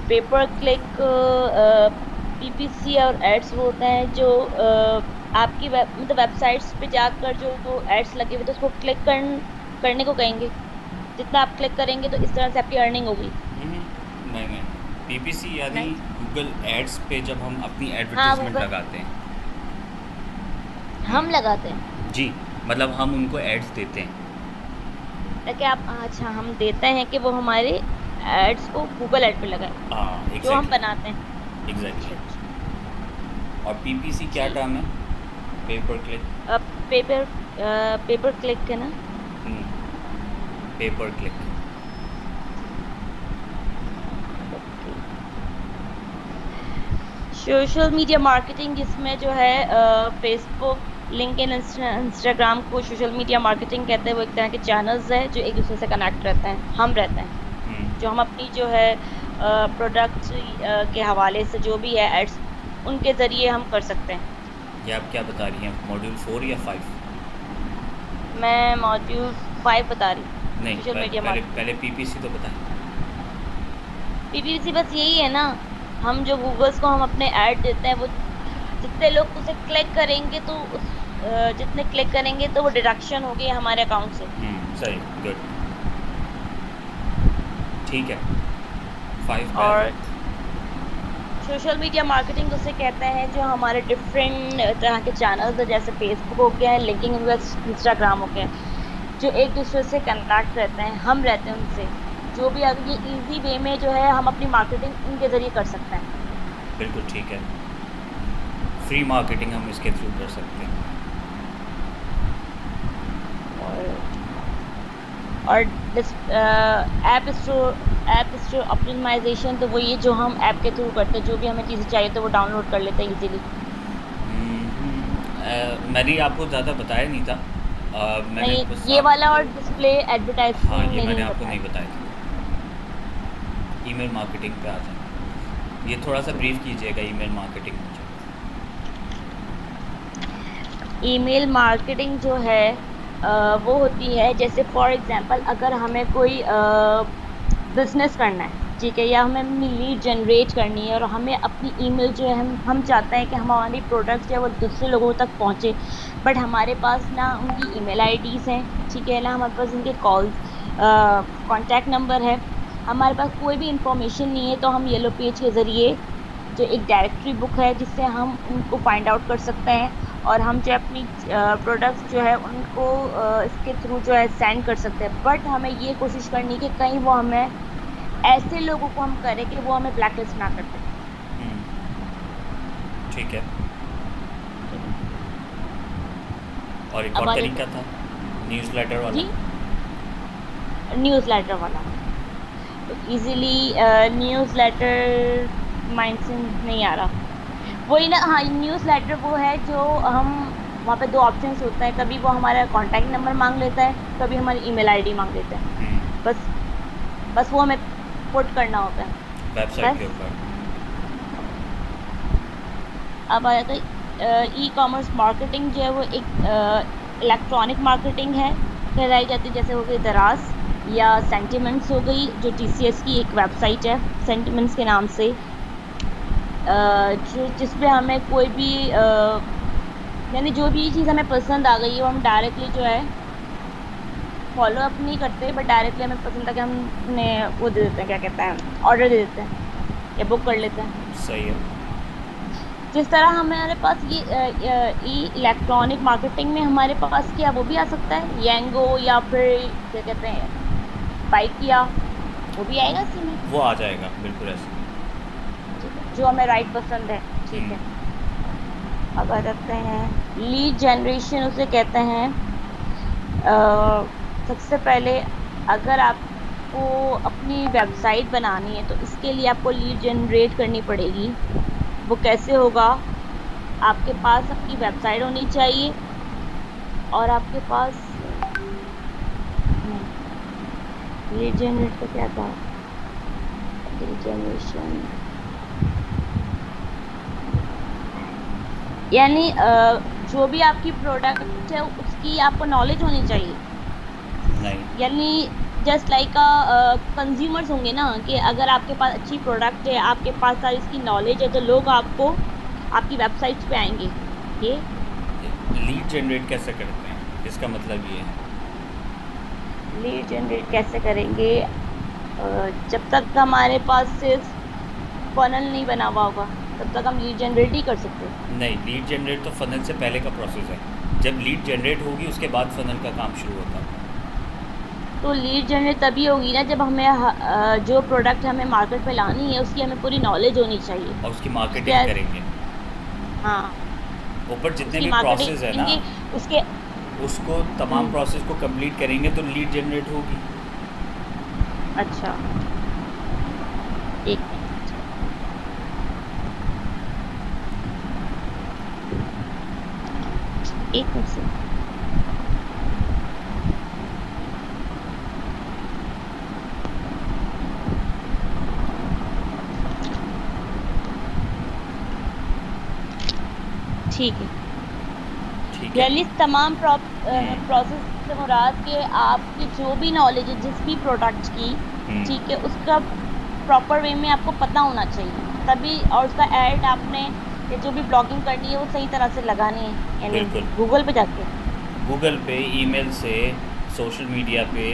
Paper click PPC और ads वो होते हैं जो आपकी मतलब वेबसाइट्स पे जाकर जो एड्स लगे हुए थे उसको करने को कहेंगे। जितना आप क्लिक करेंगे तो इस तरह से आपकी अर्निंग होगी। नहीं नहीं, पीपीसी यानी नहीं। गूगल एड्स पे जब हम अपनी हाँ एडवर्टीजमेंट गूगल लगाते हैं। हम लगाते हैं जी, मतलब हम उनको एड्स देते हैं। ताकि आप अच्छा हम देते हैं कि वो हमारे एड्स को गूगल एड पे लगाए हाँ, जो हम एग्जैक्टली। बनाते हैं। एग्जैक्टली। अच्छा अच्छा। और पीपीसी क्या ठीक। टर्म है? Paper click. अब पेपर पेपर क्लिक है ना। Paper click. Okay. Social media marketing जिसमें जो है फेसबुक लिंक्डइन इंस्टाग्राम को सोशल मीडिया मार्केटिंग कहते हैं। वो एक तरह के चैनल्स है जो एक दूसरे से कनेक्ट रहते हैं, हम रहते हैं। जो हम अपनी जो है प्रोडक्ट के हवाले से जो भी है एड्स उनके जरिए हम कर सकते हैं। ये आप क्या बता रही हैं, मॉड्यूल 4 या 5? मैं मॉड्यूल 5 बता रही हूँ। नहीं, सोशल पहले मीडिया पहले मार्केटिंग। पहले पीपीसी तो बताएं। पीपीसी बस यही है ना। हम जो गूगल्स को हम अपने ऐड देते हैं वो जितने लोग उसे क्लिक करेंगे तो जितने क्लिक करेंगे तो वो डिडक्शन होगी हमारे अकाउंट से। सही, गुड। ठीक है, 5 पे आ और जाए। सोशल मीडिया मार्केटिंग उसे कहते हैं जो हमारे डिफरेंट तरह के चैनल्स है, जैसे फेसबुक हो गया है, लिंक्डइन हो गया, इंस्टाग्राम हो गया है, जो एक दूसरे से कनेक्ट रहते हैं, हम रहते हैं उनसे। जो भी अगर ये इजी वे में जो है हम अपनी मार्केटिंग इनके जरिए कर सकते हैं। बिल्कुल ठीक है, फ्री मार्केटिंग हम इसके थ्रू कर सकते हैं। और और ऐप स्टोर ऑप्टिमाइजेशन तो वो ये जो हम ऐप के थ्रू करते हैं, जो भी हमें चीज़ें चाहिए तो वो डाउनलोड कर लेते हैं इजीली। मैंने आपको ज़्यादा बताया नहीं था। मैंने नहीं, बस ये वाला आपको। और डिस्प्ले हाँ, एडवर्टाइजिंग ये मैंने नहीं आपको नहीं बताया। बताया था। ईमेल मार्केटिंग पे आ जाए, ये थोड़ा सा ब्रीफ कीजिएगा ईमेल मार्केटिंग मुझे। ईमेल मार्केटिंग जो है वो होती है, जैसे फॉर एग्जांपल अगर हमें कोई बिजनेस करना है, ठीक है, या हमें लीड जनरेट करनी है और हमें अपनी ईमेल जो है हम चाहते हैं कि हमारी प्रोडक्ट्स जो है वो दूसरे लोगों तक पहुंचे। बट हमारे पास ना उनकी ईमेल आईडीज हैं, ठीक है, ना हमारे पास उनके कॉल्स कांटेक्ट नंबर है, हमारे पास कोई भी इंफॉर्मेशन नहीं है। तो हम येलो पेज के जरिए जो एक डायरेक्टरी बुक है जिससे हम उनको फाइंड आउट कर सकते हैं और हम जो अपनी प्रोडक्ट्स जो है उनको इसके थ्रू जो है सेंड कर सकते हैं। बट हमें ये कोशिश करनी है कि कहीं वो हमें ऐसे लोगों को हम करें कि वो हमें ब्लैकलिस्ट ना कर दें। ठीक है। ठीक है। और एक अब और आ जाते तरीका था, न्यूज़लेटर वाला। जी न्यूज़लेटर वाला। तो इजीली न्यूज़लेटर माइंड से नहीं आ रहा। वही ना, हाँ, न्यूज़लेटर वो है जो हम वहाँ पे दो ऑप्शंस होते हैं, कभी वो हमारा कांटेक्ट नंबर मांग लेता है, कभी हमारी ईमेल आईडी मांग लेता है। बस बस वो हमें पुट करना होता है। वेबसाइट के बस। ऊपर। अब आ जाता है ई कॉमर्स मार्केटिंग जो है वो एक इलेक्ट्रॉनिक मार्केटिंग है, कहलाई जाती है। जैसे हो गई दराज या सेंटिमेंट्स हो गई, जो टीसीएस की एक वेबसाइट है सेंटिमेंट्स के नाम से, जो जिसपे हमें कोई भी यानी जो भी चीज़ हमें पसंद आ गई है वो हम डायरेक्टली जो है फॉलो अप नहीं करते, बट डायरेक्टली हमें पसंद आ कि हम उन्हें वो दे देते हैं, क्या कहते हैं, ऑर्डर दे देते हैं या बुक कर लेते हैं। सही है। जिस तरह हमारे पास ये ई इलेक्ट्रॉनिक मार्केटिंग में हमारे पास क्या वो भी आ सकता है, येंगो या फिर क्या कहते हैं बाइकिया, वो भी आएगा इसी में। वो आ जाएगा बिल्कुल ऐसे। ठीक है, जो हमें राइट पसंद है। ठीक हम्म, है। अब आ जाते हैं लीड जनरेशन उसे कहते हैं। सबसे पहले अगर आपको अपनी वेबसाइट बनानी है तो इसके लिए आपको लीड जनरेट करनी पड़ेगी। वो कैसे होगा? आपके पास अपनी वेबसाइट होनी चाहिए और आपके पास नहीं, लीड जनरेट का क्या था? लीड जनरेशन यानी जो भी आपकी प्रोडक्ट है उसकी आपको नॉलेज होनी चाहिए। नहीं। यानी जस्ट लाइक कंज्यूमर्स होंगे ना, कि अगर आपके पास अच्छी प्रोडक्ट है, आपके पास सारी इसकी नॉलेज है, तो लोग आपको आपकी वेबसाइट्स पे आएंगे। ये लीड जनरेट कैसे करते हैं, इसका मतलब ये है। लीड जनरेट कैसे करेंगे? जब तक हमारे पास सिर्फ फनल नहीं बना हुआ होगा, तब तक हम लीड जनरेट ही कर सकते हैं। नहीं, लीड जनरेट तो फनल से पहले का प्रोसेस है। जब लीड जनरेट होगी उसके बाद फनल का काम शुरू होता है। तो लीड जनरेट तभी होगी ना, जब हमें जो प्रोडक्ट हमें मार्केट पे लानी है उसकी हमें पूरी नॉलेज होनी चाहिए। और उसकी उसके मार्केटिंग करेंगे। हाँ, ऊपर जितने उसकी भी मार्केटिंग प्रोसेस है ना, करेंगे उसके। उसको तमाम हम्म, प्रोसेस को कंप्लीट करेंगे तो लीड जनरेट होगी। अच्छा, एक मिनट। एक मिनट से। ठीक है। ठीक है। यानी तमाम हम्म। प्रोसेस से मुराद के आपकी जो भी नॉलेज है जिस भी प्रोडक्ट की, ठीक है, हम्म। उसका प्रॉपर वे में आपको पता होना चाहिए तभी, और उसका ऐड आपने या जो भी ब्लॉगिंग करनी है वो सही तरह से लगानी है, यानी बिल्कुल। गूगल पे जाके। गूगल पे, ईमेल से, सोशल मीडिया पे,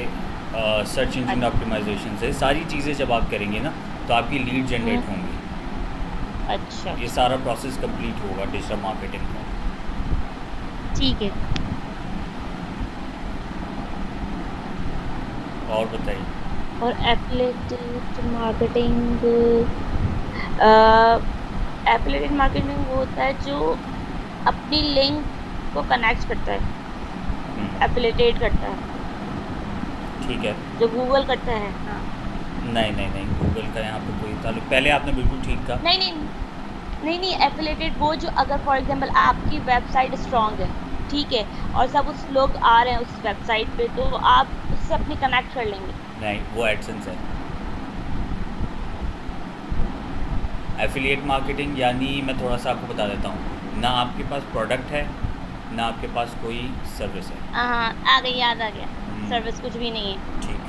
सर्च इंजन अच्छा। ऑप्टिमाइजेशन से, सारी चीज़ें जब आप करेंगे ना तो आपकी लीड हम्म। जनरेट होंगी। अच्छा ये अच्छा। सारा प्रोसेस कंप्लीट होगा डिजिटल मार्केटिंग का। ठीक है। और बताइए। और एफिलिएटेड मार्केटिंग, एफिलिएटेड मार्केटिंग वो होता है जो अपनी लिंक को कनेक्ट करता है, हम्म। एफिलिएटेड करता है, ठीक है। जो गूगल करता है। हाँ। नहीं नहीं नहीं, गूगल का यहाँ पे कोई ताल्लुक, पहले आपने बिल्कुल ठीक कहा। नहीं नहीं नहीं नहीं, एफिलिएटेड वो जो, अगर फॉर एग्जांपल आपकी वेबसाइट स्ट्रांग है, ठीक है, और सब उस लोग आ रहे हैं उस वेबसाइट पे, तो आप उससे अपनी कनेक्ट कर लेंगे। नहीं, वो एडसेंस है। एफिलिएट मार्केटिंग यानी, मैं थोड़ा सा आपको बता देता हूँ, ना आपके पास प्रोडक्ट है, ना आपके पास कोई सर्विस है। हाँ, आ गई, याद आ गया। हम्म। सर्विस कुछ भी नहीं है, ठीक।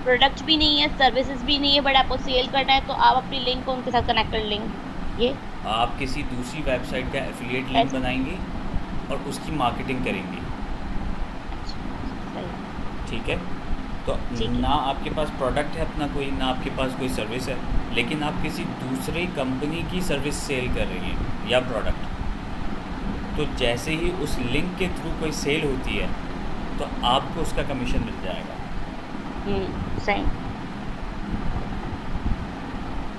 प्रोडक्ट भी नहीं है, सर्विसेज भी नहीं है, बट आपको सेल करना है तो आप अपनी लिंक को उनके साथ कनेक्ट कर लेंगे। ये आप किसी दूसरी वेबसाइट का एफिलिएट लिंक ऐसे। बनाएंगे और उसकी मार्केटिंग करेंगे। अच्छा, सही। ठीक है। तो ठीक है। ना आपके पास प्रोडक्ट है अपना कोई, ना आपके पास कोई सर्विस है, लेकिन आप किसी दूसरे कंपनी की सर्विस सेल कर रही हैं या प्रोडक्ट। तो जैसे ही उस लिंक के थ्रू कोई सेल होती है तो आपको उसका कमीशन मिल जाएगा। सही।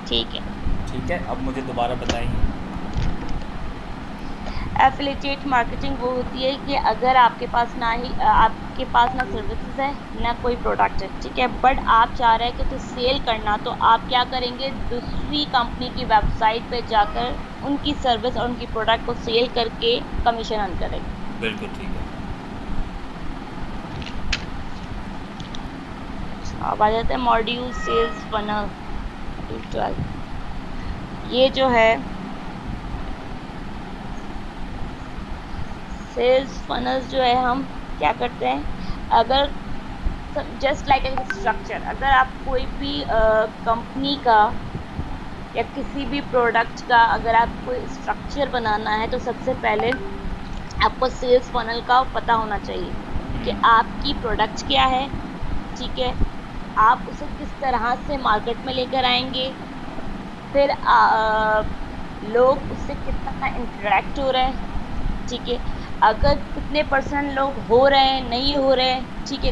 ठीक है। ठीक है, अब मुझे दोबारा बताइए। एफिलिएटेड मार्केटिंग वो होती है कि अगर आपके पास ना ही आपके पास ना सर्विसेज है, ना कोई प्रोडक्ट है, ठीक है, बट आप चाह रहे हैं कि उसे सेल करना, तो आप क्या करेंगे, दूसरी कंपनी की वेबसाइट पे जाकर उनकी सर्विस और उनकी प्रोडक्ट को सेल करके कमीशन अर्न करेंगे। बिल्कुल ठीक है। अब आ जाते हैं मॉड्यूल सेल्स फनल, मॉड्यूल 12। ये जो है सेल्स फनल्स जो है, हम क्या करते हैं, अगर जस्ट लाइक ए स्ट्रक्चर, अगर आप कोई भी कंपनी का या किसी भी प्रोडक्ट का अगर आपको स्ट्रक्चर बनाना है, तो सबसे पहले आपको सेल्स फनल का पता होना चाहिए कि आपकी प्रोडक्ट क्या है, ठीक है, आप उसे किस तरह से मार्केट में लेकर आएंगे, फिर लोग उससे कितना इंटरेक्ट हो रहे हैं, ठीक है, अगर कितने परसेंट लोग हो रहे हैं, नहीं हो रहे हैं, ठीक है,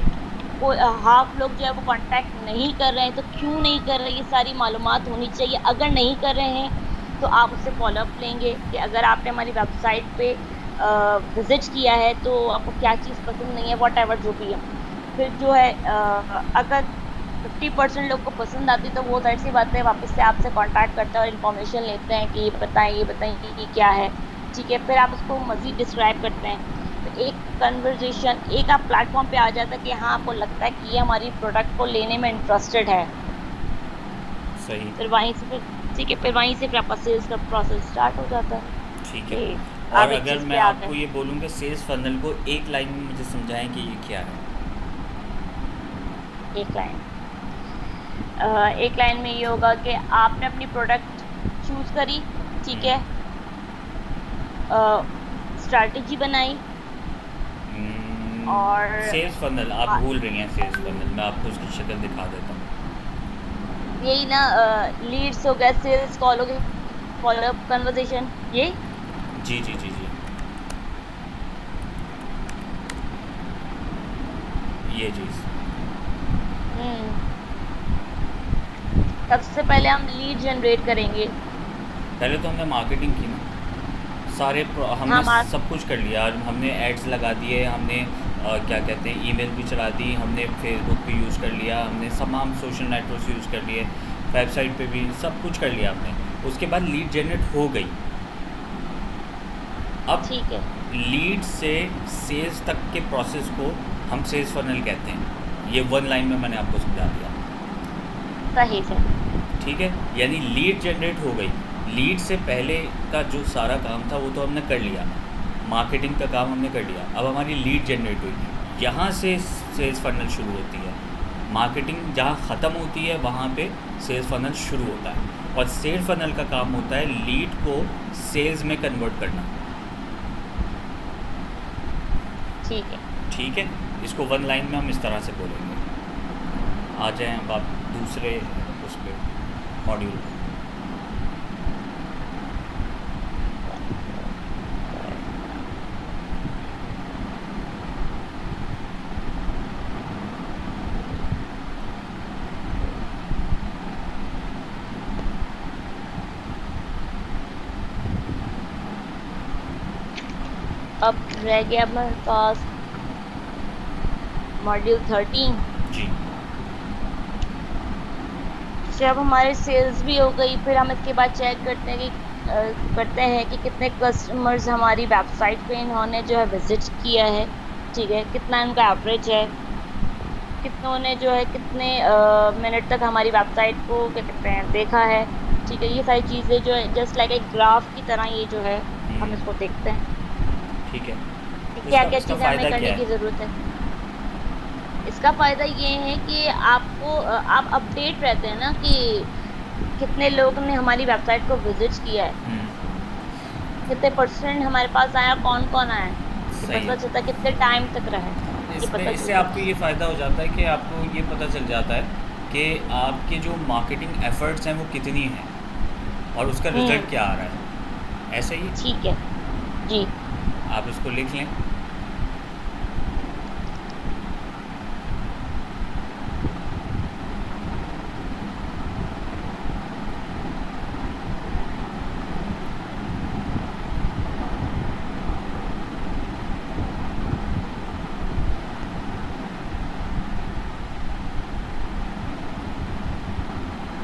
कोई हाफ लोग जो है वो कांटेक्ट नहीं कर रहे हैं, तो क्यों नहीं कर रहे, ये सारी मालूमात होनी चाहिए। अगर नहीं कर रहे हैं तो आप उससे फॉलोअप लेंगे कि अगर आपने हमारी वेबसाइट पे विजिट किया है तो आपको क्या चीज़ पसंद नहीं है, वॉट एवर जो भी है। फिर जो है अगर 50% लोग को पसंद आती है, तो वो जाहिर सी बात है वापस से आपसे कांटेक्ट करते हैं और इन्फॉर्मेशन लेते हैं कि ये बताएं ये क्या है, ठीक है, फिर आप उसको मज़ीद डिस्क्राइब करते हैं। तो एक कन्वर्जेशन, एक आप प्लेटफॉर्म पे आ जाता है कि हाँ, आपको लगता है कि ये हमारी प्रोडक्ट को लेने में इंटरेस्टेड है। सही। फिर वहीं से फिर ठीक है, फिर वहीं से फिर आपका सेल्स का प्रोसेस स्टार्ट हो जाता है। ठीक है। कि और आप एक अगर चीज़ मैं पे आ आपको गए। ये बोलूँ कि सेल्स फनल को एक लाइन में मुझे समझाएं कि ये क्या है। एक लाइन एक लाइन में ये होगा कि आपने अपनी प्रोडक्ट चूज करी, ठीक है, स्ट्रैटेजी बनाई और सेल्स फनल आप आ- भूल रही हैं। सेल्स फनल मैं आपको उसकी शक्ल दिखा देता हूँ। यही ना, लीड्स हो गया, सेल्स कॉल हो गई, फॉलोअप कन्वर्सेशन, ये। जी जी जी जी, ये चीज़। हम्म सबसे पहले हम लीड जनरेट करेंगे। पहले तो हमने मार्केटिंग की ना, हमने हाँ, सब कुछ कर लिया। हमने एड्स लगा दिए, हमने क्या कहते हैं ईमेल भी चला दी, हमने फेसबुक पे यूज़ कर लिया, हमने तमाम सोशल नेटवर्क्स यूज़ कर लिए, वेबसाइट पे भी सब कुछ कर लिया हमने। उसके बाद लीड जनरेट हो गई। अब ठीक है, लीड से सेल्स तक के प्रोसेस को हम सेल्स फनल कहते हैं। ये वन लाइन में मैंने आपको समझा दिया। सही से। ठीक है, यानी लीड जनरेट हो गई। लीड से पहले का जो सारा काम था वो तो हमने कर लिया, मार्केटिंग का काम हमने कर लिया। अब हमारी लीड जनरेट हुई, यहाँ से सेल्स फनल शुरू होती है। मार्केटिंग जहाँ ख़त्म होती है वहाँ पे सेल्स फनल शुरू होता है, और सेल्स फनल का काम होता है लीड को सेल्स में कन्वर्ट करना। ठीक है। ठीक है, इसको वन लाइन में हम इस तरह से बोलेंगे। आ जाएं अब आप दूसरे उस पर, मॉड्यूल। अब रह गया हमारे पास मॉड्यूल 13। जी जब हमारे सेल्स भी हो गई, फिर हम इसके बाद चेक करते हैं कि कितने कस्टमर्स हमारी वेबसाइट पे इन्होंने जो है विजिट किया है, ठीक है, कितना इनका एवरेज है, कितनों ने जो है कितने मिनट तक हमारी वेबसाइट को क्या कहते हैं देखा है, ठीक है। ये सारी चीज़ें जो है जस्ट लाइक एक ग्राफ की तरह ये जो है हम इसको देखते हैं ठीक है। कि तो क्या इसका क्या इसका चीज़ें हमें फ़ायदा करने क्या की है? ज़रूरत है। इसका फ़ायदा ये है कि आपको आप अपडेट रहते हैं ना कि कितने लोगों ने हमारी वेबसाइट को विजिट किया है, कितने परसेंट हमारे पास आया, कौन कौन आया है, ये सही पता है। चलता है, कितने टाइम तक रहा है, ये इसमें पता इससे चलता आपको है। ये फ़ायदा हो जाता है कि आपको ये पता चल जाता है कि आपके जो मार्केटिंग एफ़र्ट्स हैं वो कितनी हैं, और उसका रिज़ल्ट हम्म क्या आ रहा है। ऐसा ही है। ठीक है। जी। आप इसको लिख लें।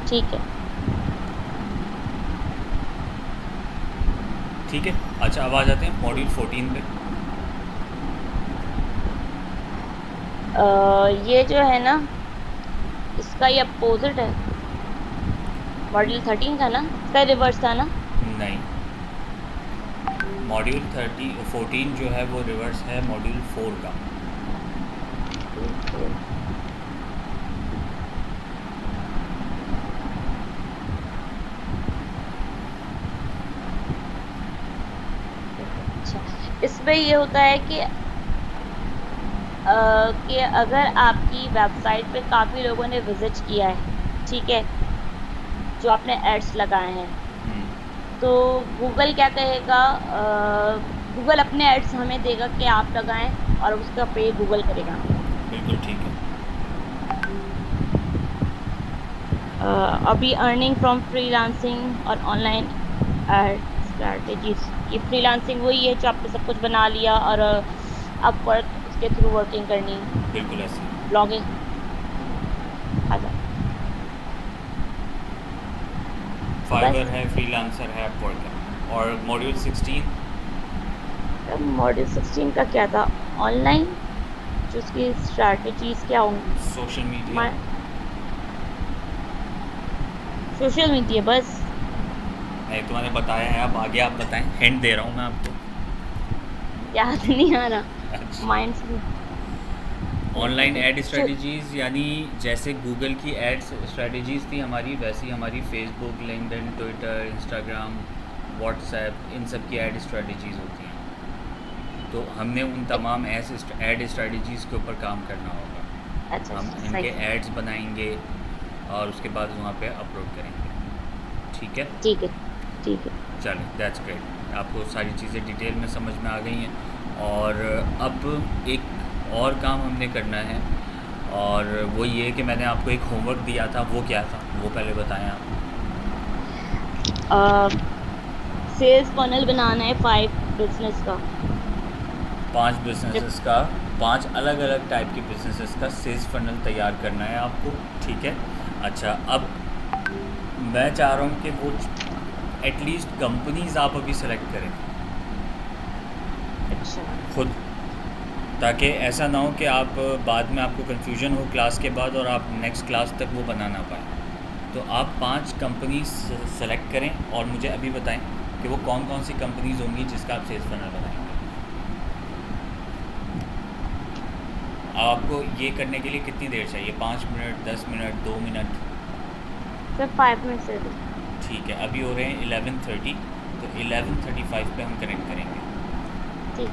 ठीक है। ठीक है, अच्छा अब आ जाते हैं मॉड्यूल 14 पे। ये जो है ना, इसका ये अपोजिट है। मॉड्यूल 13 था ना, इसका रिवर्स था ना। नहीं, मॉड्यूल 14 जो है वो रिवर्स है मॉड्यूल 4 का। अच्छा, इसमें ये होता है कि अगर आपकी वेबसाइट पे काफी लोगों ने विजिट किया है, ठीक है, जो आपने एड्स लगाए हैं, तो गूगल क्या कहेगा, गूगल अपने एड्स हमें देगा कि आप लगाएं और उसका पे गूगल करेगा। बिल्कुल ठीक है। अभी अर्निंग फ्रॉम फ्रीलांसिंग और ऑनलाइन एड स्ट्रैटेजीज, ये फ्रीलांसिंग वही है जो आपने सब कुछ बना लिया और अपवर्क उसके थ्रू वर्किंग करनी है, बिल्कुल ऐसे ही। ब्लॉगिंग। अच्छा, बस। फाइवर है, फ्रीलांसर है, अपवर्क है। और मॉड्यूल 16? मॉड्यूल 16 का क्या था? ऑनलाइन जो उसकी स्ट्रैटेजीज क्या होंगी, सोशल मीडिया। सोशल मीडिया, बस। नहीं, तुम्हारे बताया है, अब आगे आप बताएं, हिंट दे रहा हूँ मैं आपको। याद नहीं आ रहा अच्छा। माइंड से। ऑनलाइन एड शु- स्ट्रेटजीज़ यानी जैसे गूगल की एड्स स्ट्रेटजीज़ थी हमारी, वैसी हमारी Facebook, LinkedIn, Twitter, Instagram, WhatsApp, इन सब की एड स्ट्रेटजीज़ होती हैं। तो हमने उन तमाम एड स्ट्रेटजीज़ के ऊपर काम करना होगा। अच्छा हम अच्छा, इनके सही है। एड्स बनाएंगे और उसके बाद वहाँ पे अपलोड करेंगे। ठीक है। ठीक है, ठीक है। चलो दैट्स ग्रेट, आपको सारी चीज़ें डिटेल में समझ में आ गई हैं। और अब एक और काम हमने करना है, और वो ये है कि मैंने आपको एक होमवर्क दिया था, वो क्या था वो पहले बताएं आप। सेल्स फनल बनाना है 5 बिजनेस का। 5 जब बिजनेसेस का, 5 अलग अलग टाइप के बिजनेसेस का सेल्स फनल तैयार करना है आपको। ठीक है। अच्छा, अब मैं चाह रहा हूँ कि वो एटलीस्ट कंपनीज आप अभी सेलेक्ट करें अच्छा। खुद, ताकि ऐसा ना हो कि आप बाद में आपको कन्फ्यूजन हो क्लास के बाद और आप नेक्स्ट क्लास तक वो बना ना पाएँ। तो आप 5 कंपनीज सेलेक्ट करें और मुझे अभी बताएं कि वो कौन कौन सी कंपनीज होंगी जिसका आप सेल्स फनल बनाएंगे। आपको ये करने के लिए कितनी देर चाहिए, 5 minute, 10 minute, 2 minute? Sir 5 minute से दो। ठीक है, अभी हो रहे हैं 11:30, तो 11:35 पे हम कनेक्ट करेंगे। ठीक।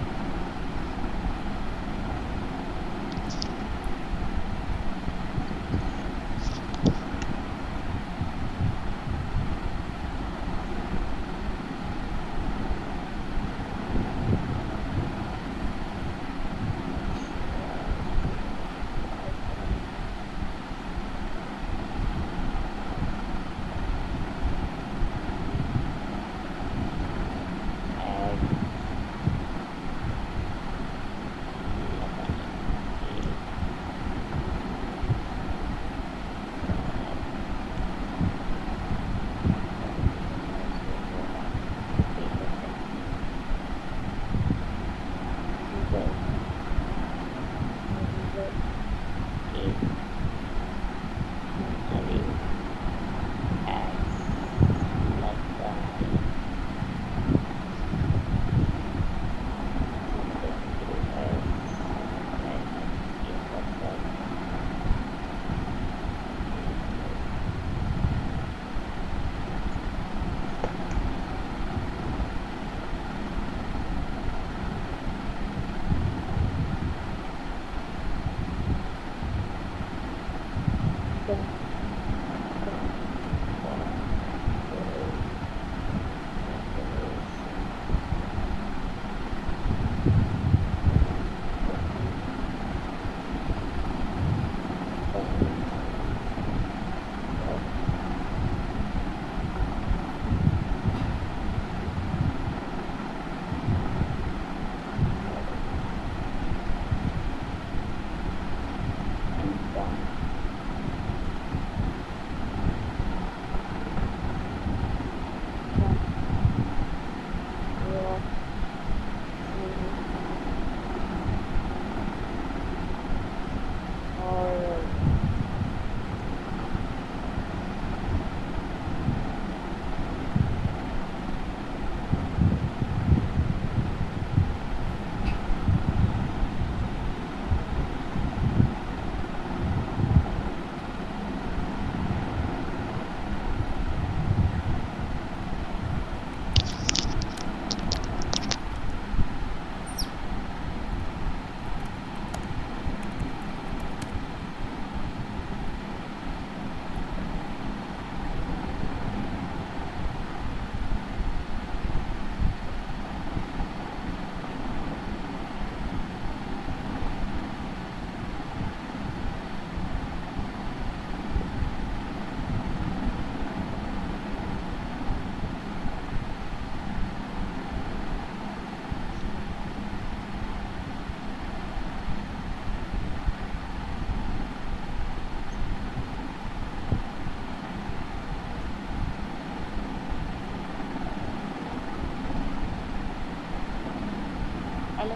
हेलो।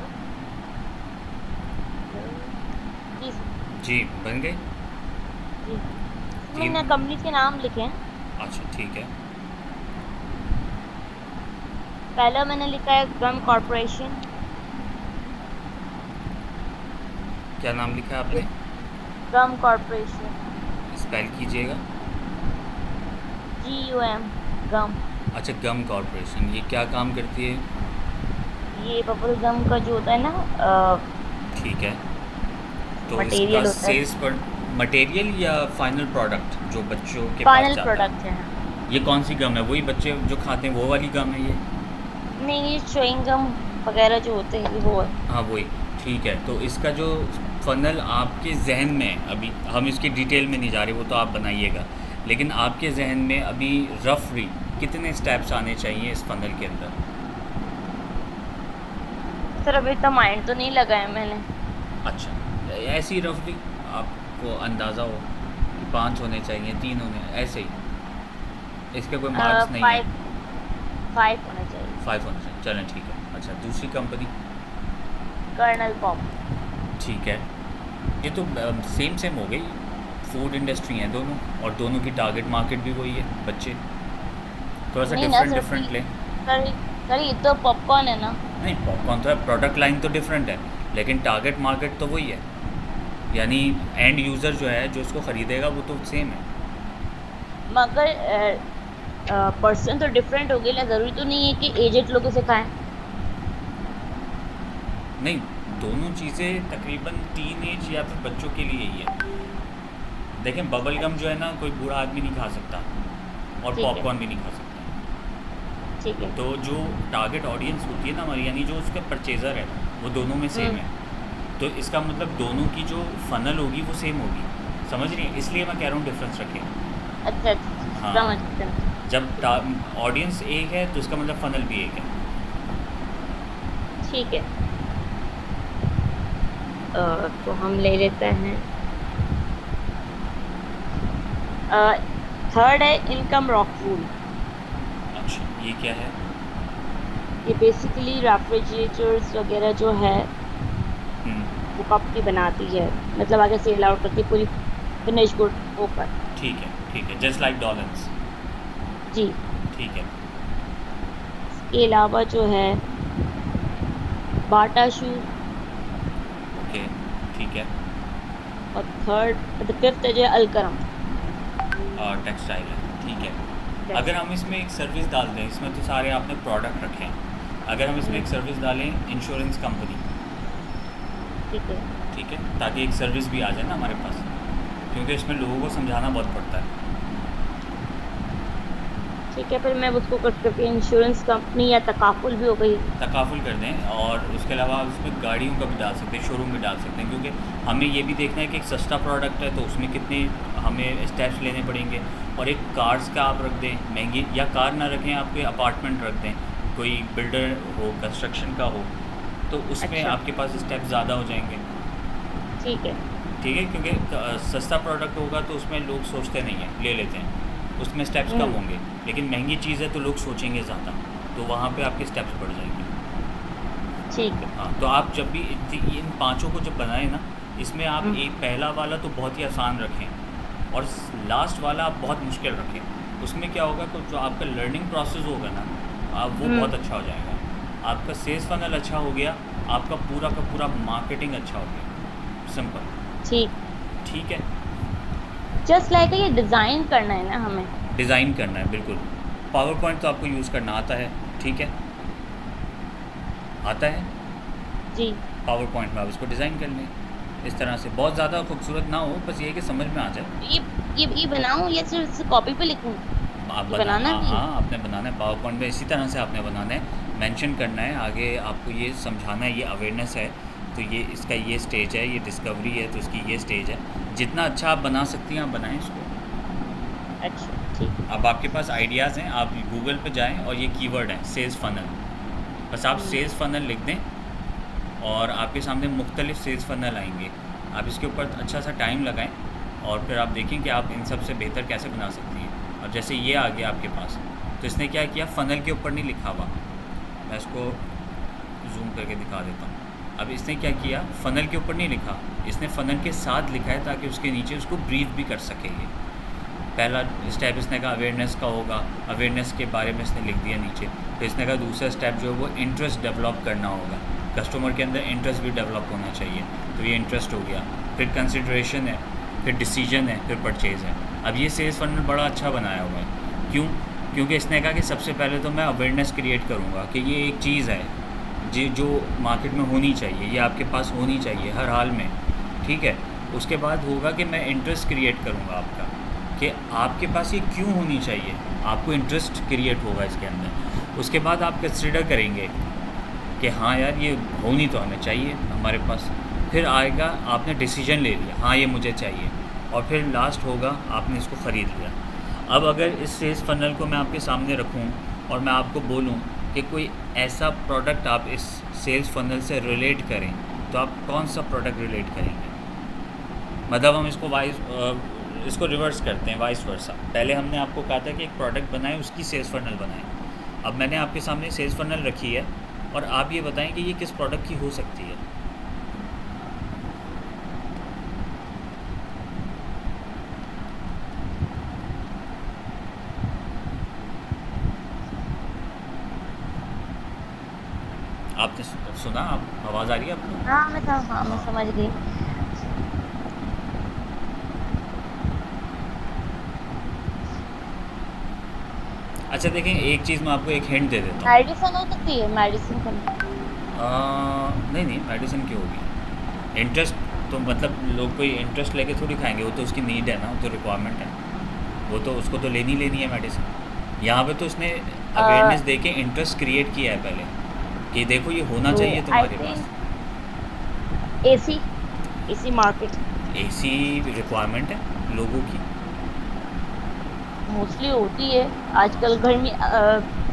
जी जी बन गए। जी। इसमें तीन। ना कंपनी के नाम लिखे हैं। अच्छा ठीक है। पहला मैंने लिखा है गम कॉर्पोरेशन। क्या नाम लिखा है आपने? गम कॉरपोरेशन। स्पेल कीजिएगा। GUM, गम। अच्छा, गम कॉरपोरेशन, ये क्या काम करती है? ये बबल गम का जो होता है ना, ठीक है। तो इसका मटेरियल होता है। सेल्स पर मटेरियल या फाइनल प्रोडक्ट जो बच्चों के पास फाइनल जाता प्रोडक्ट है। है? ये कौन सी गम है? वही बच्चे जो खाते हैं वो वाली गम है ये? नहीं, ये च्युइंग गम वगैरह जो होते हैं, ये वो है। हाँ वही। ठीक है, तो इसका जो फ़नल आपके ज़हन में है, अभी हम इसकी डिटेल में नहीं जा रहे, वो तो आप बनाइएगा, लेकिन आपके ज़हन में अभी रफली कितने स्टेप्स आने चाहिए इस फ़नल के अंदर? सर अभी तो माइंड तो नहीं लगाया मैंने। अच्छा, ऐसे ही रफली आपको अंदाज़ा हो कि 5 होने चाहिए, 3 होने, ऐसे ही, इसके कोई मार्क्स नहीं है? 5, 5 होना चाहिए। 5 होने चाहिए, चलें ठीक है। अच्छा, दूसरी कंपनी? Colonel pop. ठीक है। ये तो सेम सेम हो गई, फूड इंडस्ट्री हैं दोनों, और दोनों की टारगेट मार्केट भी वही है, बच्चे। थोड़ा सा नहीं ना डिफरेंट सर, डिफरेंट लें। सर सर ये तो पॉपकॉर्न है ना। नहीं, पॉपकॉर्न तो है, प्रोडक्ट लाइन तो डिफरेंट है, लेकिन टारगेट मार्केट तो वही है। यानी एंड यूज़र जो है, जो इसको ख़रीदेगा, वो तो सेम है। मगर पर्सन तो डिफरेंट हो गए ना, जरूरी तो नहीं है कि एजेड लोगों से खाएं। नहीं, दोनों चीज़ें तकरीबन टीन एज या फिर बच्चों के लिए ही है। देखें, बबल गम जो है ना, कोई बूढ़ा आदमी नहीं खा सकता, और ठीक है। पॉपकॉर्न भी नहीं खा सकता। ठीक है। तो जो टारगेट ऑडियंस होती है ना हमारी, यानी जो उसका परचेज़र है, वो दोनों में सेम हम्म। है। तो इसका मतलब दोनों की जो फ़नल होगी वो सेम होगी। समझ रही हैं? इसलिए मैं कह रहा हूँ डिफरेंस रखें। अच्छा अच्छा, हाँ, समझ। जब ऑडियंस एक है तो इसका मतलब फ़नल भी एक है। ठीक है। तो हम ले लेते हैं। थर्ड है इनकम रॉक वूल। अच्छा, ये क्या है? ये बेसिकली रेफ्रिजरेटर्स वगैरह जो है, हम्म, वो कंपनी बनाती है। मतलब आगे सेल आउट करती है पूरी फिनिश गुड होकर। ठीक है, जस्ट लाइक डॉलर्स। जी। ठीक है। इसके अलावा जो है बाटा शू। ओके, ठीक है। और थर्ड फिफ्थ है जो है अलकरम। और टेक्सटाइल है, ठीक है। Yes। अगर हम इसमें एक सर्विस डाल दें, इसमें तो सारे आपने प्रोडक्ट रखे हैं, अगर हम इसमें एक सर्विस डालें, इंश्योरेंस कंपनी, ठीक है। ठीक है, ताकि एक सर्विस भी आ जाए ना हमारे पास, क्योंकि इसमें लोगों को समझाना बहुत पड़ता है। ठीक है, फिर मैं उसको करके इंश्योरेंस कंपनी या तकाफुल भी हो गई। तकाफुल कर दें, और उसके अलावा आप उसमें गाड़ियों का भी डाल सकते हैं, शोरूम भी डाल सकते हैं, क्योंकि हमें ये भी देखना है कि एक सस्ता प्रोडक्ट है तो उसमें कितने हमें स्टेप्स लेने पड़ेंगे। और एक कार्स का आप रख दें महंगी, या कार ना रखें, आपके अपार्टमेंट रख दें, कोई बिल्डर हो, कंस्ट्रक्शन का हो, तो उसमें अच्छा। आपके पास स्टेप ज़्यादा हो जाएंगे। ठीक है। ठीक है, क्योंकि सस्ता प्रोडक्ट होगा तो उसमें लोग सोचते नहीं हैं, ले लेते हैं, उसमें स्टेप्स कम हम्म। होंगे। लेकिन महंगी चीज़ है तो लोग सोचेंगे ज़्यादा, तो वहाँ पे आपके स्टेप्स बढ़ जाएंगे। ठीक है। हाँ, तो आप जब भी इन पांचों को जब बनाएं ना, इसमें आप हम्म। एक पहला वाला तो बहुत ही आसान रखें, और लास्ट वाला आप बहुत मुश्किल रखें। उसमें क्या होगा, तो जो आपका लर्निंग प्रोसेस होगा ना, आप वो हम्म। बहुत अच्छा हो जाएगा। आपका सेल्स फनल अच्छा हो गया, आपका पूरा का पूरा मार्केटिंग अच्छा हो गया। सिंपल। ठीक। ठीक है। जस्ट लाइक ये डिजाइन करना है ना हमें। डिज़ाइन करना है, बिल्कुल। पावर पॉइंट तो आपको यूज़ करना आता है, ठीक है, आता है। जी। पावर पॉइंट में आप इसको डिज़ाइन कर लें इस तरह से, बहुत ज़्यादा खूबसूरत ना हो, बस ये है कि समझ में आ जाए। तो ये बनाऊं या सिर्फ कॉपी पे लिखूं? आप ये बना, बनाना हाँ भी है? हाँ, आपने बनाना है पावर पॉइंट में, इसी तरह से आपने बनाना है, मेंशन करना है, आगे आपको ये समझाना है, ये अवेयरनेस है, तो ये इसका ये स्टेज है, ये डिस्कवरी है, तो इसकी ये स्टेज है। जितना अच्छा आप बना सकती हैं आप बनाएं इसको। अच्छा ठीक। अब आपके पास आइडियाज़ हैं, आप गूगल पे जाएं, और ये कीवर्ड है सेल्स फनल, बस आप हम्म। सेल्स फनल लिख दें, और आपके सामने मुख्तलिफ सेल्स फनल आएंगे। आप इसके ऊपर अच्छा सा टाइम लगाएं, और फिर आप देखें कि आप इन सब से बेहतर कैसे बना सकती हैं। अब जैसे ये आ गया आपके पास, तो इसने क्या किया, फ़नल के ऊपर नहीं लिखा हुआ, मैं इसको जूम करके दिखा देता हूँ। अब इसने क्या किया, फ़नल के ऊपर नहीं लिखा, इसने फ़नल के साथ लिखा है, ताकि उसके नीचे उसको ब्रीफ भी कर सके। ये पहला स्टेप इसने कहा अवेयरनेस का होगा, अवेयरनेस के बारे में इसने लिख दिया नीचे। फिर इसने कहा दूसरा स्टेप जो है वो इंटरेस्ट डेवलप करना होगा, कस्टमर के अंदर इंटरेस्ट भी डेवलप होना चाहिए, तो ये इंटरेस्ट हो गया, फिर कंसिड्रेशन है, फिर डिसीजन है, फिर परचेज़ है। अब ये सेल्स फनल बड़ा अच्छा बनाया हुआ है। क्यों? क्योंकि इसने कहा कि सबसे पहले तो मैं अवेयरनेस क्रिएट करूँगा कि ये एक चीज़ है जो मार्केट में होनी चाहिए, ये आपके पास होनी चाहिए हर हाल में, ठीक है। उसके बाद होगा कि मैं इंटरेस्ट क्रिएट करूँगा आपका, कि आपके पास ये क्यों होनी चाहिए, आपको इंटरेस्ट क्रिएट होगा इसके अंदर। उसके बाद आप कंसिडर करेंगे कि हाँ यार ये होनी तो हमें चाहिए हमारे पास। फिर आएगा आपने डिसीजन ले लिया, हाँ ये मुझे चाहिए, और फिर लास्ट होगा आपने इसको ख़रीद लिया। अब अगर इस सेल्स फनल को मैं आपके सामने रखूँ और मैं आपको बोलूँ कि कोई ऐसा प्रोडक्ट आप इस सेल्स फनल से रिलेट करें, तो आप कौन सा प्रोडक्ट रिलेट करेंगे? मतलब हम इसको रिवर्स करते हैं, वाइस वर्सा। पहले हमने आपको कहा था कि एक प्रोडक्ट बनाएं, उसकी सेल्स फनल बनाएं। अब मैंने आपके सामने सेल्स फनल रखी है और आप ये बताएं कि ये किस प्रोडक्ट की हो सकती है। आपने सुना? आप आवाज़ आ रही है आपको? हाँ, मैं हाँ। समझ गई। अच्छा देखें, एक चीज़ मैं आपको एक हिंट दे देता हूँ। मेडिसिन हो सकती है, मेडिसिन कंपनी। नहीं नहीं, मेडिसिन क्यों होगी? इंटरेस्ट तो मतलब लोग कोई इंटरेस्ट लेके थोड़ी खाएंगे, वो तो उसकी नीड है ना, वो तो रिक्वायरमेंट है, वो तो उसको तो लेनी लेनी है मेडिसिन। यहाँ पे तो उसने अवेयरनेस दे के इंटरेस्ट क्रिएट किया है पहले, कि देखो ये होना तो चाहिए आई तुम्हारे पास। Think AC, AC market AC requirement है लोगों की। मोस्टली होती है आजकल। गर्मी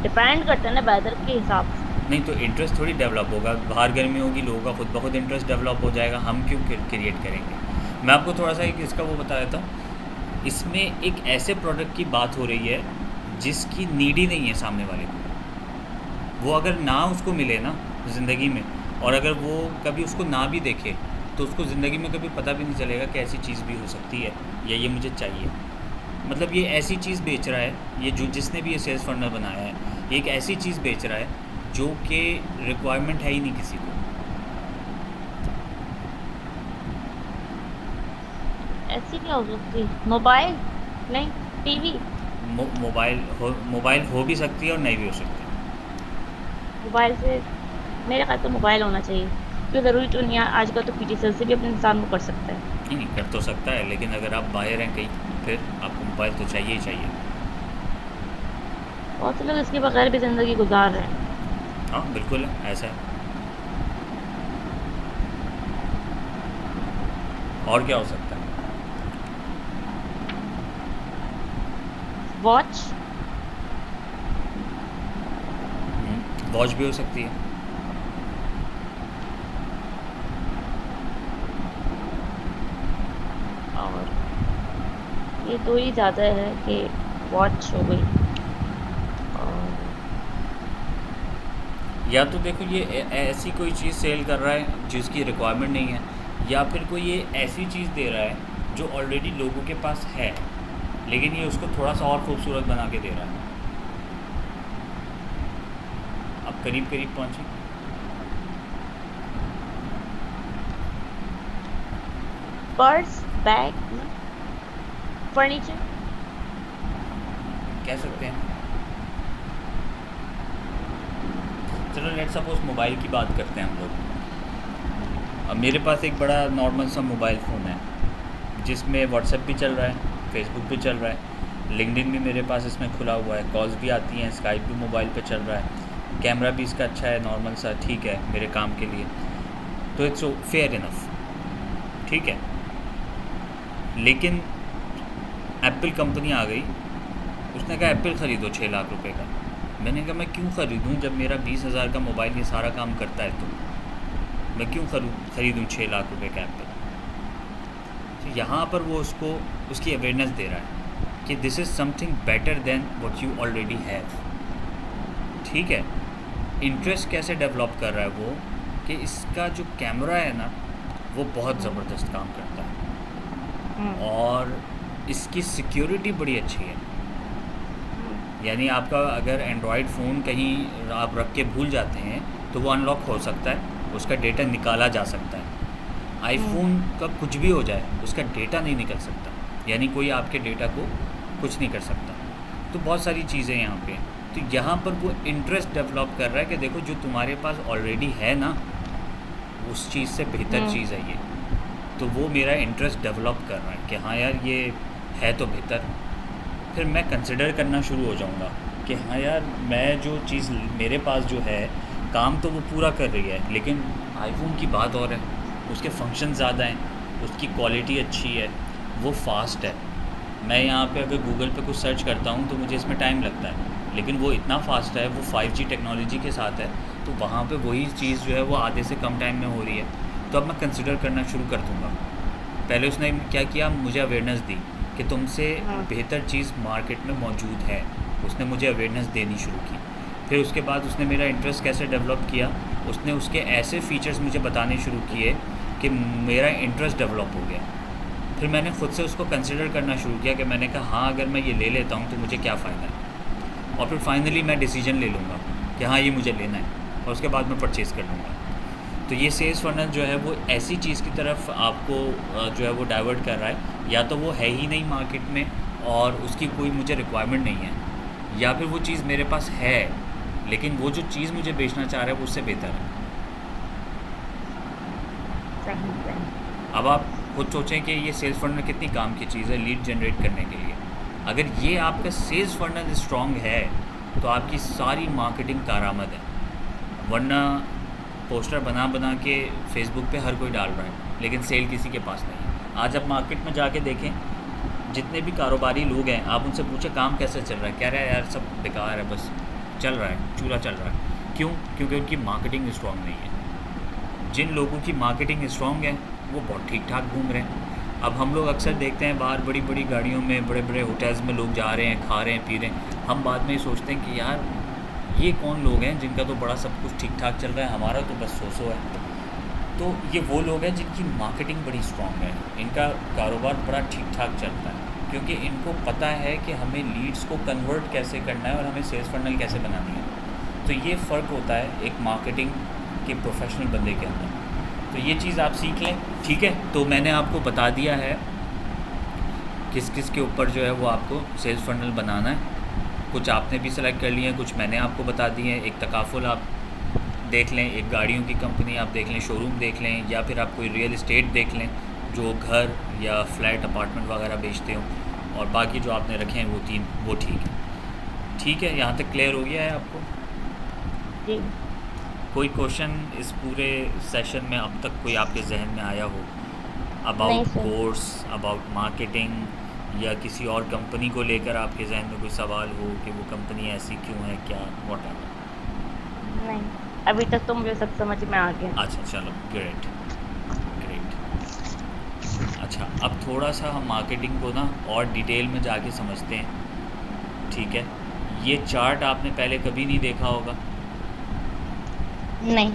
डिपेंड करता है ना वेदर के हिसाब से। नहीं तो इंटरेस्ट थोड़ी डेवलप होगा, बाहर गर्मी होगी, लोगों का खुद ब खुद इंटरेस्ट डेवलप हो जाएगा, हम क्यों क्रिएट करेंगे? मैं आपको थोड़ा सा एक इसका वो बता देता हूँ। इसमें एक ऐसे प्रोडक्ट की बात हो रही है जिसकी नीड ही नहीं है सामने वाले को। वो अगर ना उसको मिले ना ज़िंदगी में, और अगर वो कभी उसको ना भी देखे, तो उसको ज़िंदगी में कभी पता भी नहीं चलेगा कि ऐसी चीज़ भी हो सकती है, या ये मुझे चाहिए। मतलब ये ऐसी चीज़ बेच रहा है, ये जो जिसने भी ये सेल्स फंडर बनाया है, ये एक ऐसी चीज़ बेच रहा है जो कि रिक्वायरमेंट है ही नहीं किसी को। ऐसी क्या हो सकती है? मोबाइल? नहीं, टीवी? मोबाइल हो भी सकती है और नहीं भी हो सकती। मोबाइल से मेरे ख्याल तो मोबाइल होना चाहिए, क्यों ज़रूरी तो नहीं है, आजकल तो पीटी सेल से भी अपने इंसान को कर सकता है। नहीं नहीं, कर तो सकता है, लेकिन अगर आप बाहर हैं कहीं, फिर आपको मोबाइल तो चाहिए ही चाहिए। बहुत से लोग इसके बगैर भी ज़िंदगी गुजार रहे हैं। हाँ बिल्कुल है, ऐसा है। और क्या हो सकता है? वॉच? वॉच भी हो सकती है। और ये दो ही ज़्यादा है कि वॉच हो गई और या तो देखो ये ऐसी कोई चीज़ सेल कर रहा है जिसकी रिक्वायरमेंट नहीं है, या फिर कोई ये ऐसी चीज़ दे रहा है जो ऑलरेडी लोगों के पास है, लेकिन ये उसको थोड़ा सा और खूबसूरत बना के दे रहा है। अब करीब करीब पहुँचे। Purse, bag, furniture? कह सकते हैं। चलो लेट सपोज मोबाइल की बात करते हैं हम लोग। अब मेरे पास एक बड़ा नॉर्मल सा मोबाइल फ़ोन है जिसमें व्हाट्सएप भी चल रहा है, फेसबुक भी चल रहा है, लिंक्डइन भी मेरे पास इसमें खुला हुआ है, कॉल्स भी आती हैं, स्काइप भी मोबाइल पे चल रहा है, कैमरा भी इसका अच्छा है, नॉर्मल सा ठीक है मेरे काम के लिए, तो इट्स फेयर इनफ, ठीक है। लेकिन एप्पल कंपनी आ गई, उसने कहा एप्पल ख़रीदो 6 लाख रुपए का। मैंने कहा मैं क्यों ख़रीदूँ, जब मेरा 20,000 का मोबाइल ये सारा काम करता है, तो मैं क्यों ख़रीदूँ 6 लाख रुपए का एप्पल। तो यहाँ पर वो उसको उसकी अवेयरनेस दे रहा है कि this is something better than what you already have, ठीक है। इंटरेस्ट कैसे डेवलप कर रहा है वो, कि इसका जो कैमरा है ना वो बहुत ज़बरदस्त काम करता है, और इसकी सिक्योरिटी बड़ी अच्छी है। यानी आपका अगर एंड्रॉयड फ़ोन कहीं आप रख के भूल जाते हैं तो वो अनलॉक हो सकता है, उसका डेटा निकाला जा सकता है। हम्म। आईफोन का कुछ भी हो जाए, उसका डेटा नहीं निकल सकता, यानी कोई आपके डेटा को कुछ नहीं कर सकता। तो बहुत सारी चीज़ें यहाँ पे, तो यहाँ पर वो इंटरेस्ट डेवलप कर रहा है कि देखो जो तुम्हारे पास ऑलरेडी है ना, उस चीज़ से बेहतर हम्म। चीज़ है ये। तो वो मेरा इंटरेस्ट डेवलप कर रहा है कि हाँ यार ये है तो बेहतर। फिर मैं कंसिडर करना शुरू हो जाऊँगा कि हाँ यार मैं जो चीज़ मेरे पास जो है, काम तो वो पूरा कर रही है, लेकिन आईफोन की बात और है, उसके फंक्शन ज़्यादा हैं, उसकी क्वालिटी अच्छी है, वो फास्ट है। मैं यहाँ पे अगर गूगल पे कुछ सर्च करता हूँ तो मुझे इसमें टाइम लगता है, लेकिन वो इतना फास्ट है, वो 5G टेक्नोलॉजी के साथ है, तो वहाँ पे वही चीज़ जो है वो आधे से कम टाइम में हो रही है। तो अब मैं कंसिडर करना शुरू कर दूँगा। पहले उसने क्या किया, मुझे अवेयरनेस दी कि तुमसे हाँ। बेहतर चीज़ मार्केट में मौजूद है, उसने मुझे अवेयरनेस देनी शुरू की। फिर उसके बाद उसने मेरा इंटरेस्ट कैसे डेवलप किया, उसने उसके ऐसे फ़ीचर्स मुझे बताने शुरू किए कि मेरा इंटरेस्ट डेवलप हो गया। फिर मैंने ख़ुद से उसको कंसिडर करना शुरू किया कि मैंने कहा हाँ अगर मैं ये ले लेता हूँ तो मुझे क्या फ़ायदा है, और फिर फाइनली मैं डिसीजन ले लूँगा कि हाँ ये मुझे लेना है, और उसके बाद मैं परचेज़ कर लूँगा। तो ये सेल्स फनल जो है वो ऐसी चीज़ की तरफ आपको जो है वो डाइवर्ट कर रहा है, या तो वो है ही नहीं मार्केट में और उसकी कोई मुझे रिक्वायरमेंट नहीं है, या फिर वो चीज़ मेरे पास है लेकिन वो जो चीज़ मुझे बेचना चाह रहा है वो उससे बेहतर है। सही सही। अब आप खुद सोचें कि ये सेल्स फनल कितनी काम की चीज़ है लीड जनरेट करने के लिए। अगर ये आपका सेल्स फनल स्ट्रॉन्ग है तो आपकी सारी मार्केटिंग कारआमद है, वरना पोस्टर बना बना के फेसबुक पे हर कोई डाल रहा है लेकिन सेल किसी के पास नहीं है। आज आप मार्केट में जाके देखें, जितने भी कारोबारी लोग हैं आप उनसे पूछे काम कैसे चल रहा है, कह रहा है यार सब बेकार है, बस चल रहा है, चूल्हा चल रहा है। क्यों? क्योंकि उनकी मार्केटिंग स्ट्रॉन्ग नहीं है। जिन लोगों की मार्केटिंग स्ट्रॉन्ग है वो बहुत ठीक ठाक घूम रहे हैं। अब हम लोग अक्सर देखते हैं बाहर बड़ी बड़ी गाड़ियों में, बड़े बड़े होटल्स में लोग जा रहे हैं, खा रहे हैं, पी रहे हैं। हम बाद में ये सोचते हैं कि यार ये कौन लोग हैं जिनका तो बड़ा सब कुछ ठीक ठाक चल रहा है, हमारा तो बस सो है। तो ये वो लोग हैं जिनकी मार्केटिंग बड़ी स्ट्रॉन्ग है, इनका कारोबार बड़ा ठीक ठाक चलता है, क्योंकि इनको पता है कि हमें लीड्स को कन्वर्ट कैसे करना है और हमें सेल्स फनल कैसे बनानी है। तो ये फ़र्क होता है एक मार्केटिंग के प्रोफेशनल बंदे के अंदर। तो ये चीज़ आप सीख लें, ठीक है। तो मैंने आपको बता दिया है किस किस के ऊपर जो है वो आपको सेल्स फनल बनाना है। कुछ आपने भी सेलेक्ट कर लिए हैं, कुछ मैंने आपको बता दिए हैं। एक तकाफुल आप देख लें, एक गाड़ियों की कंपनी आप देख लें, शोरूम देख लें, या फिर आप कोई रियल इस्टेट देख लें जो घर या फ्लैट अपार्टमेंट वगैरह बेचते हो, और बाकी जो आपने रखे हैं वो 3 वो ठीक है। ठीक है, यहाँ तक क्लियर हो गया है आपको? जी। कोई क्वेश्चन इस पूरे सेशन में अब तक कोई आपके जहन में आया हो नहीं about sir. Course, about marketing, या किसी और कंपनी को लेकर आपके जहन में कोई सवाल हो कि वो कंपनी ऐसी क्यों है, क्या व्हाटएवर? नहीं, अभी तक तो मुझे सब समझ में आ गया। अच्छा चलो, ग्रेट ग्रेट। अच्छा, अब थोड़ा सा हम मार्केटिंग को ना और डिटेल में जाके समझते हैं, ठीक है। ये चार्ट आपने पहले कभी नहीं देखा होगा। नहीं।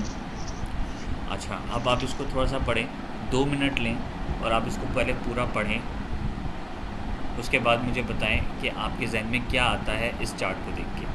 अच्छा, अब आप इसको थोड़ा सा पढ़ें, 2 मिनट लें और आप इसको पहले पूरा पढ़ें, उसके बाद मुझे बताएं कि आपके जहन में क्या आता है इस चार्ट को देख के।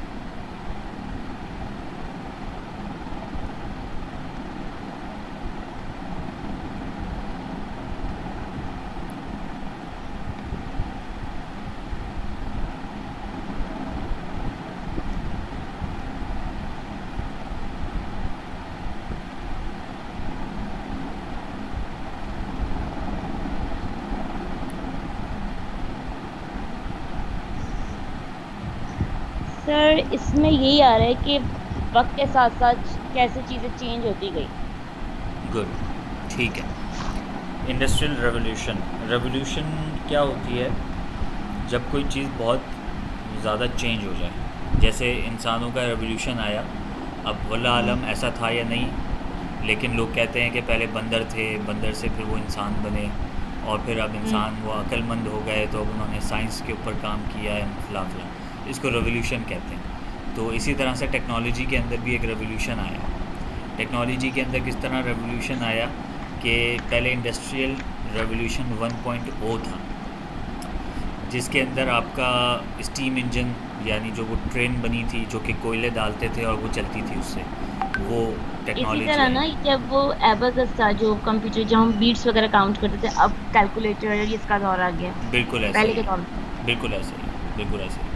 सर इसमें यही आ रहा है कि वक्त के साथ साथ कैसे चीज़ें चेंज होती गई। गुड, ठीक है। इंडस्ट्रियल रेवोल्यूशन, रेवोल्यूशन क्या होती है? जब कोई चीज़ बहुत ज़्यादा चेंज हो जाए, जैसे इंसानों का रेवोल्यूशन आया। अब वल्लाह आलम ऐसा था या नहीं, लेकिन लोग कहते हैं कि पहले बंदर थे, बंदर से फिर वो इंसान बने, और फिर अब इंसान वो अक्लमंद हो गए तो अब उन्होंने साइंस के ऊपर काम किया है, फला फला, इसको रेवोल्यूशन कहते हैं। तो इसी तरह से टेक्नोलॉजी के अंदर भी एक रेवोल्यूशन आया। टेक्नोलॉजी के अंदर किस तरह रेवोल्यूशन आया कि पहले इंडस्ट्रियल रेवोल्यूशन 1.0 था, जिसके अंदर आपका स्टीम इंजन, यानी जो वो ट्रेन बनी थी जो कि कोयले डालते थे और वो चलती थी उससे, वो इसी टेक्नोलॉजी तरह आई। ना, जब वो एबाकस था जो कंप्यूटर, जहाँ हम बीट्स वगैरह काउंट करते थे, अब कैलकुलेटर इसका दौर आ गया। बिल्कुल ऐसा पहले ही के दौर में है, बिल्कुल ऐसा ही है, बिल्कुल ऐसा ही है।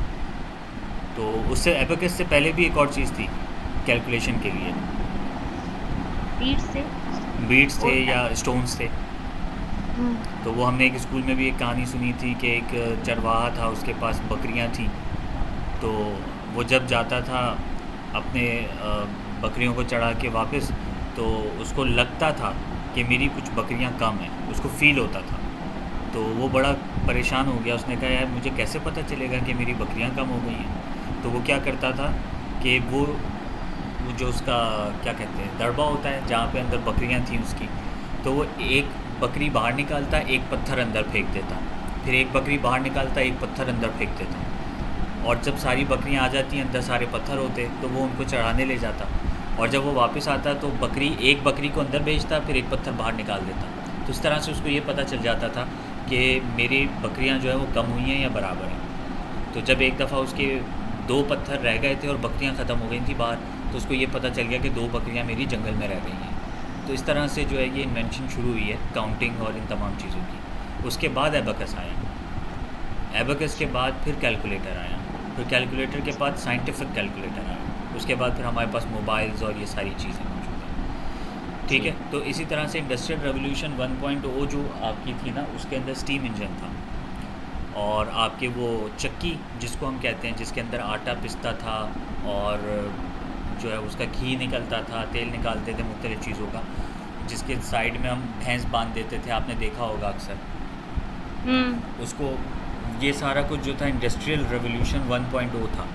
तो उससे एबेकस से पहले भी एक और चीज़ थी कैलकुलेशन के लिए, बीट्स से बीट्स थे उस या टाइम। स्टोन्स थे। हम्म। तो वो हमने एक स्कूल में भी एक कहानी सुनी थी कि एक चरवाहा था, उसके पास बकरियां थी। तो वो जब जाता था अपने बकरियों को चढ़ा के वापस, तो उसको लगता था कि मेरी कुछ बकरियां कम हैं, उसको फील होता था। तो वो बड़ा परेशान हो गया, उसने कहा यार मुझे कैसे पता चलेगा कि मेरी बकरियां कम हो गई हैं। तो वो क्या करता था कि वो जो उसका क्या कहते हैं दरबा होता है जहाँ पे अंदर बकरियां थी उसकी, तो वो एक बकरी बाहर निकालता, एक पत्थर अंदर फेंक देता, फिर एक बकरी बाहर निकालता, एक पत्थर अंदर फेंक देता। और जब सारी बकरियां आ जाती हैं, अंदर सारे पत्थर होते, तो वो उनको चढ़ाने ले जाता। और जब वो वापस आता तो एक बकरी को अंदर भेजता, फिर एक पत्थर बाहर निकाल देता। तो इस तरह से उसको ये पता चल जाता था कि मेरी बकरियां जो है वो कम हुई हैं या बराबर हैं। तो जब एक दफ़ा उसके 2 पत्थर रह गए थे और बकरियां ख़त्म हो गई थी बाहर, तो उसको ये पता चल गया कि 2 बकरियां मेरी जंगल में रह गई हैं। तो इस तरह से जो है ये इन्वेंशन शुरू हुई है काउंटिंग और इन तमाम चीज़ों की। उसके बाद एबेकस आया, एबेकस के बाद फिर कैलकुलेटर आया, फिर कैलकुलेटर के बाद साइंटिफिक कैलकुलेटर आया, उसके बाद फिर हमारे पास मोबाइल्स और ये सारी चीज़ें मौजूद हैं। ठीक जी। है, तो इसी तरह से इंडस्ट्रियल रेवोल्यूशन 1.0 जो आपकी थी ना, उसके अंदर स्टीम इंजन था। और आपके वो चक्की जिसको हम कहते हैं, जिसके अंदर आटा पिसता था और जो है उसका घी निकलता था, तेल निकालते थे मुख्तलिफ़ चीज़ों का, जिसके साइड में हम भैंस बांध देते थे, आपने देखा होगा अक्सर हम्म। उसको। ये सारा कुछ जो था इंडस्ट्रियल रेवोल्यूशन 1.0 था।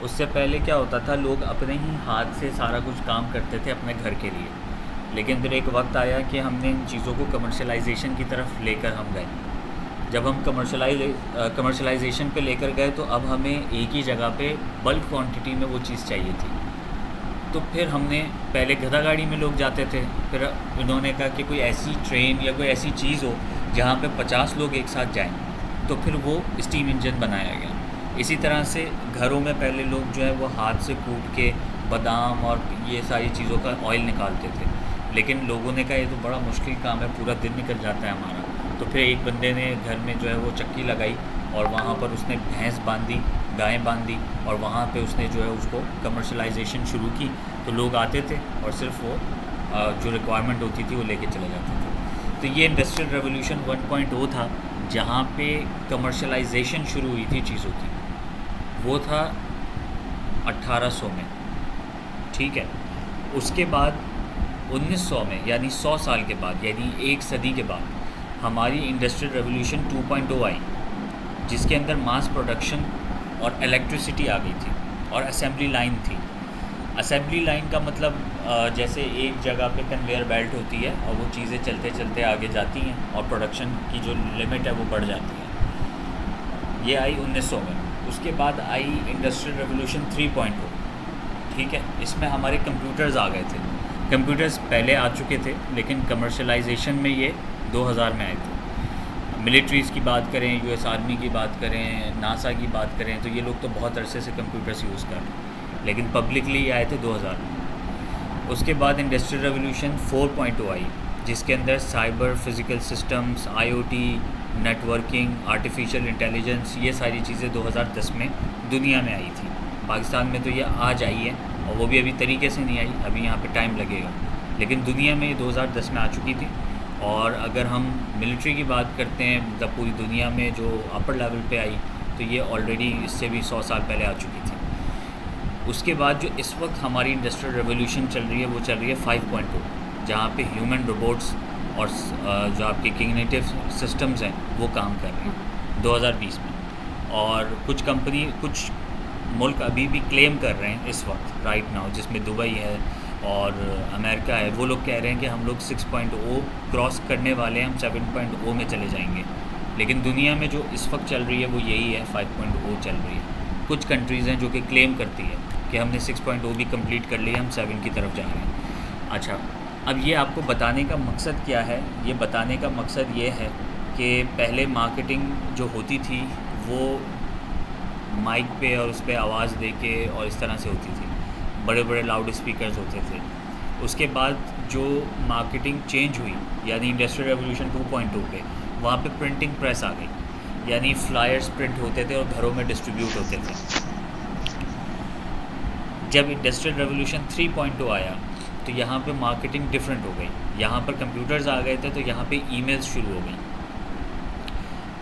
उससे पहले क्या होता था, लोग अपने ही हाथ से सारा कुछ काम करते थे अपने घर के लिए। लेकिन फिर एक वक्त आया कि हमने इन चीज़ों को कमर्शलाइजेशन की तरफ लेकर हम गए। जब हम कमर्शलाइजेशन पे लेकर गए, तो अब हमें एक ही जगह पे बल्क क्वांटिटी में वो चीज़ चाहिए थी। तो फिर हमने पहले गधा गाड़ी में लोग जाते थे, फिर उन्होंने कहा कि कोई ऐसी ट्रेन या कोई ऐसी चीज़ हो जहाँ पे 50 लोग एक साथ जाएं, तो फिर वो स्टीम इंजन बनाया गया। इसी तरह से घरों में पहले लोग जो है वो हाथ से कूट के बादाम और ये सारी चीज़ों का ऑयल निकालते थे। लेकिन लोगों ने कहा ये तो बड़ा मुश्किल काम है, पूरा दिन निकल जाता है हमारा। तो फिर एक बंदे ने घर में जो है वो चक्की लगाई और वहाँ पर उसने भैंस बांधी, गायें बांधी, और वहाँ पे उसने जो है उसको कमर्शलाइजेशन शुरू की। तो लोग आते थे और सिर्फ वो जो रिक्वायरमेंट होती थी वो लेके चले जाते थे। तो ये इंडस्ट्रियल रेवोल्यूशन 1.0 था, जहाँ पे कमर्शलाइजेशन शुरू हुई थी चीज़ों की। वो था 1800 में। ठीक है, उसके बाद 1900 में, यानी 100 साल के बाद, यानी एक सदी के बाद, हमारी इंडस्ट्रियल रेवोल्यूशन 2.0 आई, जिसके अंदर मास प्रोडक्शन और इलेक्ट्रिसिटी आ गई थी और असेंबली लाइन थी। असेंबली लाइन का मतलब जैसे एक जगह पे कन्वेयर बेल्ट होती है और वो चीज़ें चलते चलते आगे जाती हैं और प्रोडक्शन की जो लिमिट है वो बढ़ जाती है। ये आई 1900 में। उसके बाद आई इंडस्ट्रियल रेवोल्यूशन 3.0। ठीक है, इसमें हमारे कंप्यूटर्स आ गए थे। कंप्यूटर्स पहले आ चुके थे, लेकिन कमर्शलाइजेशन में ये 2000 में आए थे। मिलिट्रीज़ की बात करें, यूएस आर्मी की बात करें, नासा की बात करें, तो ये लोग तो बहुत अरसे से कंप्यूटर्स यूज़ कर रहे हैं, लेकिन पब्लिकली ये आए थे 2000 में। उसके बाद इंडस्ट्रियल रेवोल्यूशन 4.0 आई, जिसके अंदर cyber physical systems, IoT, networking, artificial intelligence, ये सारी चीज़ें 2010 में दुनिया में आई थी। पाकिस्तान में तो ये आज आई है और वो भी अभी तरीके से नहीं आई, अभी यहाँ पे टाइम लगेगा, लेकिन दुनिया में ये 2010 में आ चुकी थी। और अगर हम मिलिट्री की बात करते हैं, मतलब पूरी दुनिया में जो अपर लेवल पे आई, तो ये ऑलरेडी इससे भी 100 साल पहले आ चुकी थी। उसके बाद जो इस वक्त हमारी इंडस्ट्रियल रेवोल्यूशन चल रही है, वो चल रही है 5.0, जहाँ पे ह्यूमन रोबोट्स और जो आपके कॉग्निटिव सिस्टम्स हैं वो काम कर रहे हैं 2020 में। और कुछ मुल्क अभी भी क्लेम कर रहे हैं इस वक्त राइट नाउ, जिसमें दुबई है और अमेरिका है, वो लोग कह रहे हैं कि हम लोग 6.0 क्रॉस करने वाले हैं, हम 7.0 में चले जाएंगे। लेकिन दुनिया में जो इस वक्त चल रही है वो यही है, 5.0 चल रही है। कुछ कंट्रीज़ हैं जो कि क्लेम करती है कि हमने 6.0 भी कंप्लीट कर लिया, हम 7 की तरफ जा रहे हैं। अच्छा, अब ये आपको बताने का मकसद क्या है? ये बताने का मकसद ये है कि पहले मार्केटिंग जो होती थी वो माइक पे और उस पर आवाज़ दे के और इस तरह से होती थी। बड़े बड़े लाउड स्पीकर्स होते थे। उसके बाद जो मार्केटिंग चेंज हुई, यानी इंडस्ट्रियल रेवोल्यूशन 2.0 पे, वहाँ पे प्रिंटिंग प्रेस आ गई, यानी फ्लायर्स प्रिंट होते थे और घरों में डिस्ट्रीब्यूट होते थे। जब इंडस्ट्रियल रेवोल्यूशन 3.0 आया तो यहाँ पे मार्केटिंग डिफरेंट हो गई, यहाँ पर कंप्यूटर्स आ गए थे तो यहाँ पे ईमेल्स शुरू हो गई।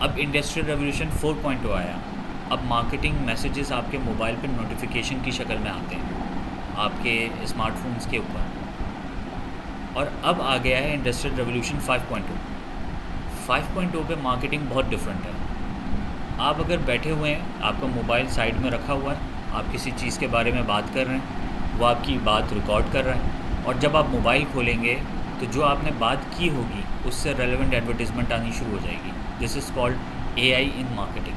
अब इंडस्ट्रियल रेवोल्यूशन 4.0 आया, अब मार्केटिंग मैसेजेस आपके मोबाइल पे नोटिफिकेशन की शक्ल में आते हैं आपके स्मार्टफोन्स के ऊपर। और अब आ गया है इंडस्ट्रियल रेवोल्यूशन 5.0। 5.0 पे मार्केटिंग बहुत डिफरेंट है। आप अगर बैठे हुए हैं, आपका मोबाइल साइड में रखा हुआ है, आप किसी चीज़ के बारे में बात कर रहे हैं, वो आपकी बात रिकॉर्ड कर रहा है, और जब आप मोबाइल खोलेंगे तो जो आपने बात की होगी उससे रेलेवेंट एडवर्टीज़मेंट आनी शुरू हो जाएगी। This is called AI in marketing.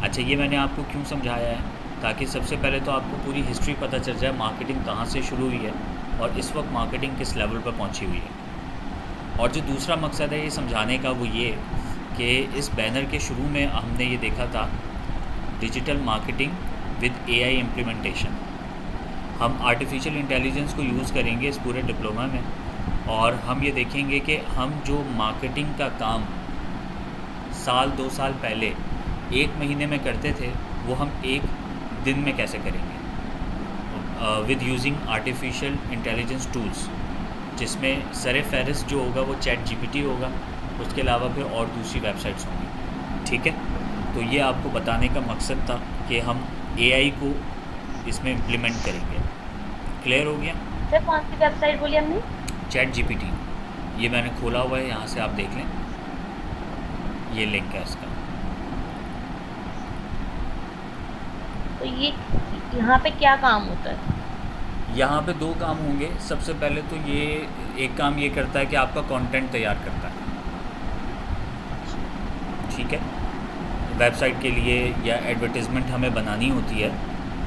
अच्छा, ये मैंने आपको क्यों समझाया है, ताकि सबसे पहले तो आपको पूरी हिस्ट्री पता चल जाए मार्केटिंग कहाँ से शुरू हुई है और इस वक्त मार्केटिंग किस लेवल पर पहुँची हुई है। और जो दूसरा मकसद है ये समझाने का, वो ये कि इस बैनर के शुरू में हमने ये देखा था digital marketing with AI implementation. हम आर्टिफिशियल इंटेलिजेंस को यूज़ करेंगे इस पूरे डिप्लोमा में, और हम ये देखेंगे कि हम जो मार्केटिंग का काम साल 2 साल पहले 1 महीने में करते थे, वो हम 1 दिन में कैसे करेंगे with using artificial intelligence tools, जिसमें सर फहरिस्त जो होगा वो चैट जीपीटी होगा, उसके अलावा फिर और दूसरी वेबसाइट्स होंगी। ठीक है, तो ये आपको बताने का मकसद था कि हम एआई को इसमें इम्प्लीमेंट करेंगे। क्लियर हो गया? सर कौन सी वेबसाइट बोली हमने? चैट जीपीटी, ये मैंने खोला हुआ है, यहाँ से आप देख लें, ये लिंक है इसका। तो ये यहाँ पे क्या काम होता है? यहाँ पे 2 काम होंगे। सबसे पहले तो ये एक काम ये करता है कि आपका कंटेंट तैयार करता है। ठीक है, वेबसाइट के लिए या एडवर्टाइजमेंट हमें बनानी होती है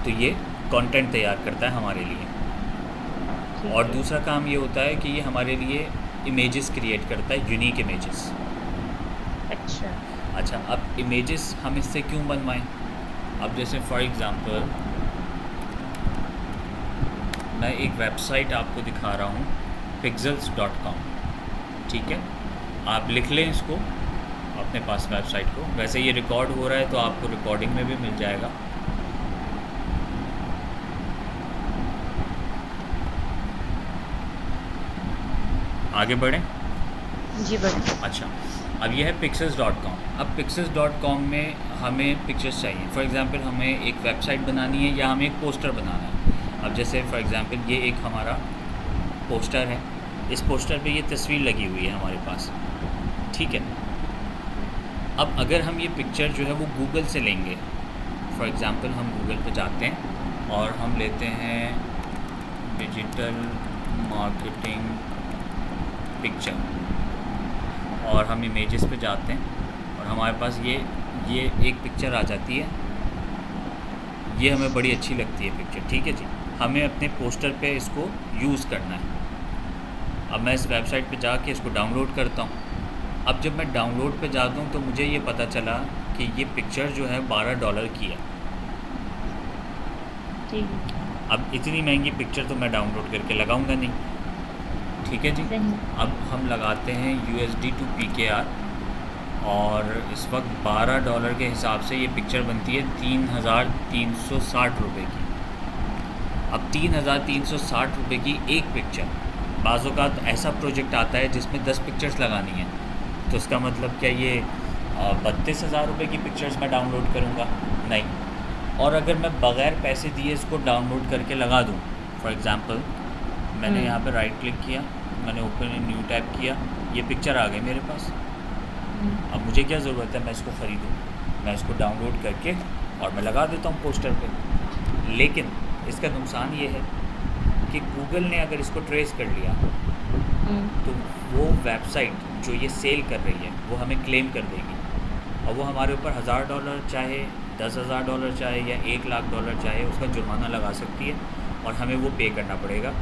तो ये कंटेंट तैयार करता है हमारे लिए। और दूसरा काम ये होता है कि ये हमारे लिए इमेजेस क्रिएट करता है, यूनिक इमेजेस। अच्छा, अब इमेजेस हम इससे क्यों बनवाएं? अब जैसे फॉर एग्ज़ाम्पल मैं एक वेबसाइट आपको दिखा रहा हूँ, pixels.com। ठीक है, आप लिख लें इसको अपने पास वेबसाइट को। वैसे ये रिकॉर्ड हो रहा है तो आपको रिकॉर्डिंग में भी मिल जाएगा। आगे बढ़ें? जी बढ़ें। अच्छा, अब ये है pixels.com। अब pixels.com में हमें पिक्चर्स चाहिए। फॉर एग्ज़ाम्पल हमें एक वेबसाइट बनानी है या हमें एक पोस्टर बनाना है। अब जैसे फॉर एग्ज़ाम्पल ये एक हमारा पोस्टर है, इस पोस्टर पे ये तस्वीर लगी हुई है हमारे पास। ठीक है, अब अगर हम ये पिक्चर जो है वो गूगल से लेंगे, फॉर एग्ज़ाम्पल हम गूगल पे जाते हैं और हम लेते हैं डिजिटल मार्केटिंग पिक्चर, और हम इमेजेस पे जाते हैं और हमारे पास ये एक पिक्चर आ जाती है। ये हमें बड़ी अच्छी लगती है पिक्चर। ठीक है जी, हमें अपने पोस्टर पे इसको यूज़ करना है। अब मैं इस वेबसाइट पे जाके इसको डाउनलोड करता हूँ। अब जब मैं डाउनलोड पे जाता हूँ तो मुझे ये पता चला कि ये पिक्चर जो है $12 की है। ठीक है। अब इतनी महंगी पिक्चर तो मैं डाउनलोड करके लगाऊंगा नहीं। ठीक है जी, अब हम लगाते हैं USD to PKR, और इस वक्त $12 के हिसाब से ये पिक्चर बनती है 3,360 रुपये की। अब 3,360 रुपये की एक पिक्चर, बाज़ औक़ात ऐसा प्रोजेक्ट आता है जिसमें 10 पिक्चर्स लगानी है, तो इसका मतलब क्या ये 32,000 रुपये की पिक्चर्स मैं डाउनलोड करूँगा? नहीं। और अगर मैं बग़ैर पैसे दिए इसको डाउनलोड करके लगा दूँ, फॉर एग्ज़ाम्पल मैंने यहाँ पे राइट क्लिक किया, मैंने ओपन इन न्यू टाइप किया, ये पिक्चर आ गई मेरे पास। अब मुझे क्या ज़रूरत है मैं इसको ख़रीदूँ? मैं इसको डाउनलोड करके और मैं लगा देता हूँ पोस्टर पे। लेकिन इसका नुकसान ये है कि गूगल ने अगर इसको ट्रेस कर लिया तो वो वेबसाइट जो ये सेल कर रही है वो हमें क्लेम कर देगी, और वो हमारे ऊपर $1,000 चाहे $10,000 चाहे या $1,00,000 चाहे उसका जुर्माना लगा सकती है, और हमें वो पे करना पड़ेगा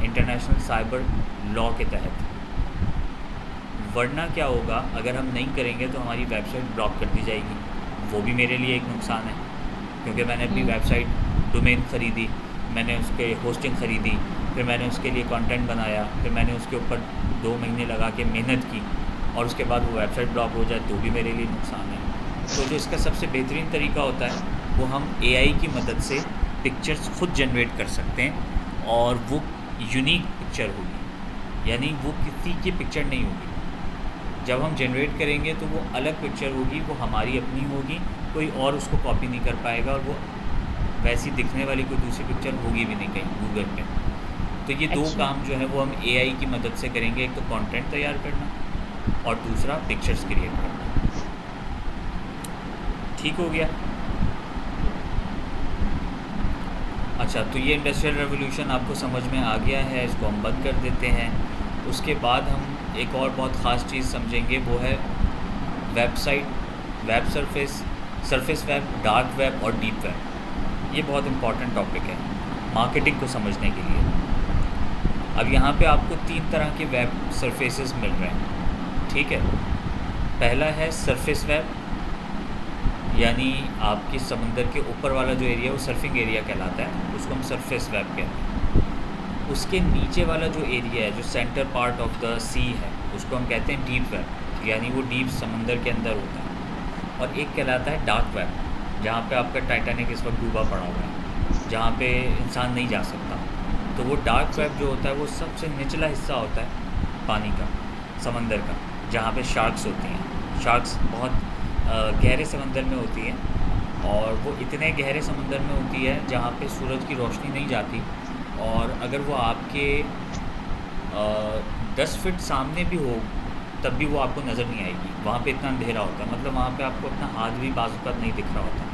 इंटरनेशनल साइबर लॉ के तहत। वरना क्या होगा, अगर हम नहीं करेंगे तो हमारी वेबसाइट ब्लॉक कर दी जाएगी। वो भी मेरे लिए एक नुकसान है, क्योंकि मैंने अपनी वेबसाइट डोमेन ख़रीदी, मैंने उसके होस्टिंग ख़रीदी, फिर मैंने उसके लिए कंटेंट बनाया, फिर मैंने उसके ऊपर 2 महीने लगा के मेहनत की, और उसके बाद वो वेबसाइट ब्लॉक हो जाए तो भी मेरे लिए नुकसान है। तो जो इसका सबसे बेहतरीन तरीका होता है वो हम एआई की मदद से पिक्चर्स खुद जनरेट कर सकते हैं, और वो यूनिक पिक्चर होगी, यानी वो किसी की पिक्चर नहीं होगी। जब हम जनरेट करेंगे तो वो अलग पिक्चर होगी, वो हमारी अपनी होगी, कोई और उसको कॉपी नहीं कर पाएगा, और वो वैसी दिखने वाली कोई दूसरी पिक्चर होगी भी नहीं कहीं गूगल पे। तो ये 2 अच्छा। काम जो है वो हम एआई की मदद से करेंगे, एक तो कंटेंट तैयार करना और दूसरा पिक्चर्स क्रिएट करना। ठीक हो गया। अच्छा, तो ये इंडस्ट्रियल रेवोल्यूशन आपको समझ में आ गया है, इसको हम बंद कर देते हैं। उसके बाद हम एक और बहुत ख़ास चीज़ समझेंगे, वो है website, web surface, surface web, dark web और डीप वेब। ये बहुत इंपॉर्टेंट टॉपिक है मार्केटिंग को समझने के लिए। अब यहाँ पे आपको 3 तरह के वेब सरफेसेस मिल रहे हैं, ठीक है। पहला है सरफेस वेब, यानी आपके समंदर के ऊपर वाला जो एरिया है वो सर्फिंग एरिया कहलाता है, उसको हम सरफेस वेब कहते हैं। उसके नीचे वाला जो एरिया है, जो सेंटर पार्ट ऑफ द सी है, उसको हम कहते हैं डीप वेब, यानी वो डीप समंदर के अंदर होता है। और एक कहलाता है डार्क वेब, जहाँ पे आपका टाइटैनिक इस वक्त डूबा पड़ा हुआ है, जहाँ पे इंसान नहीं जा सकता। तो वो डार्क वेब जो होता है वो सबसे निचला हिस्सा होता है पानी का, समंदर का, जहाँ पे शार्क्स होती हैं। शार्क्स बहुत गहरे समंदर में होती है, और वो इतने गहरे समंदर में होती है जहाँ पे सूरज की रोशनी नहीं जाती, और अगर वो आपके 10 फीट सामने भी हो तब भी वो आपको नज़र नहीं आएगी, वहाँ पे इतना अंधेरा होता है, मतलब वहाँ पे आपको अपना हाथ भी बाजुकात नहीं दिख रहा होता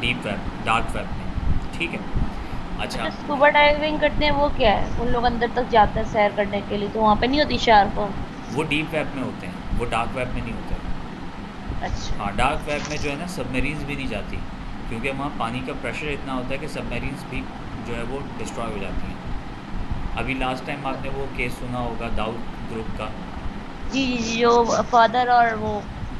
डीप वेब, डार्क वेब में, ठीक है। अच्छा, जो स्कूबा डाइविंग करते हैं वो क्या है? उन लोग अंदर तक जाते हैं सैर करने के लिए, तो वहाँ पे नहीं होती शार्क? वो डीप वेब में होते हैं, वो डार्क वेब में नहीं होते। अच्छा। हाँ, डार्क वेब में जो है ना सबमरीन्स भी नहीं जाती, क्योंकि वहाँ पानी का प्रेशर इतना होता है कि सबमरीन्स भी जो है वो डिस्ट्रॉय हो जाती हैं। अभी लास्ट टाइम आपने वो केस सुना होगा दाऊद ग्रुप का। जी जी जी, जो फादर और वो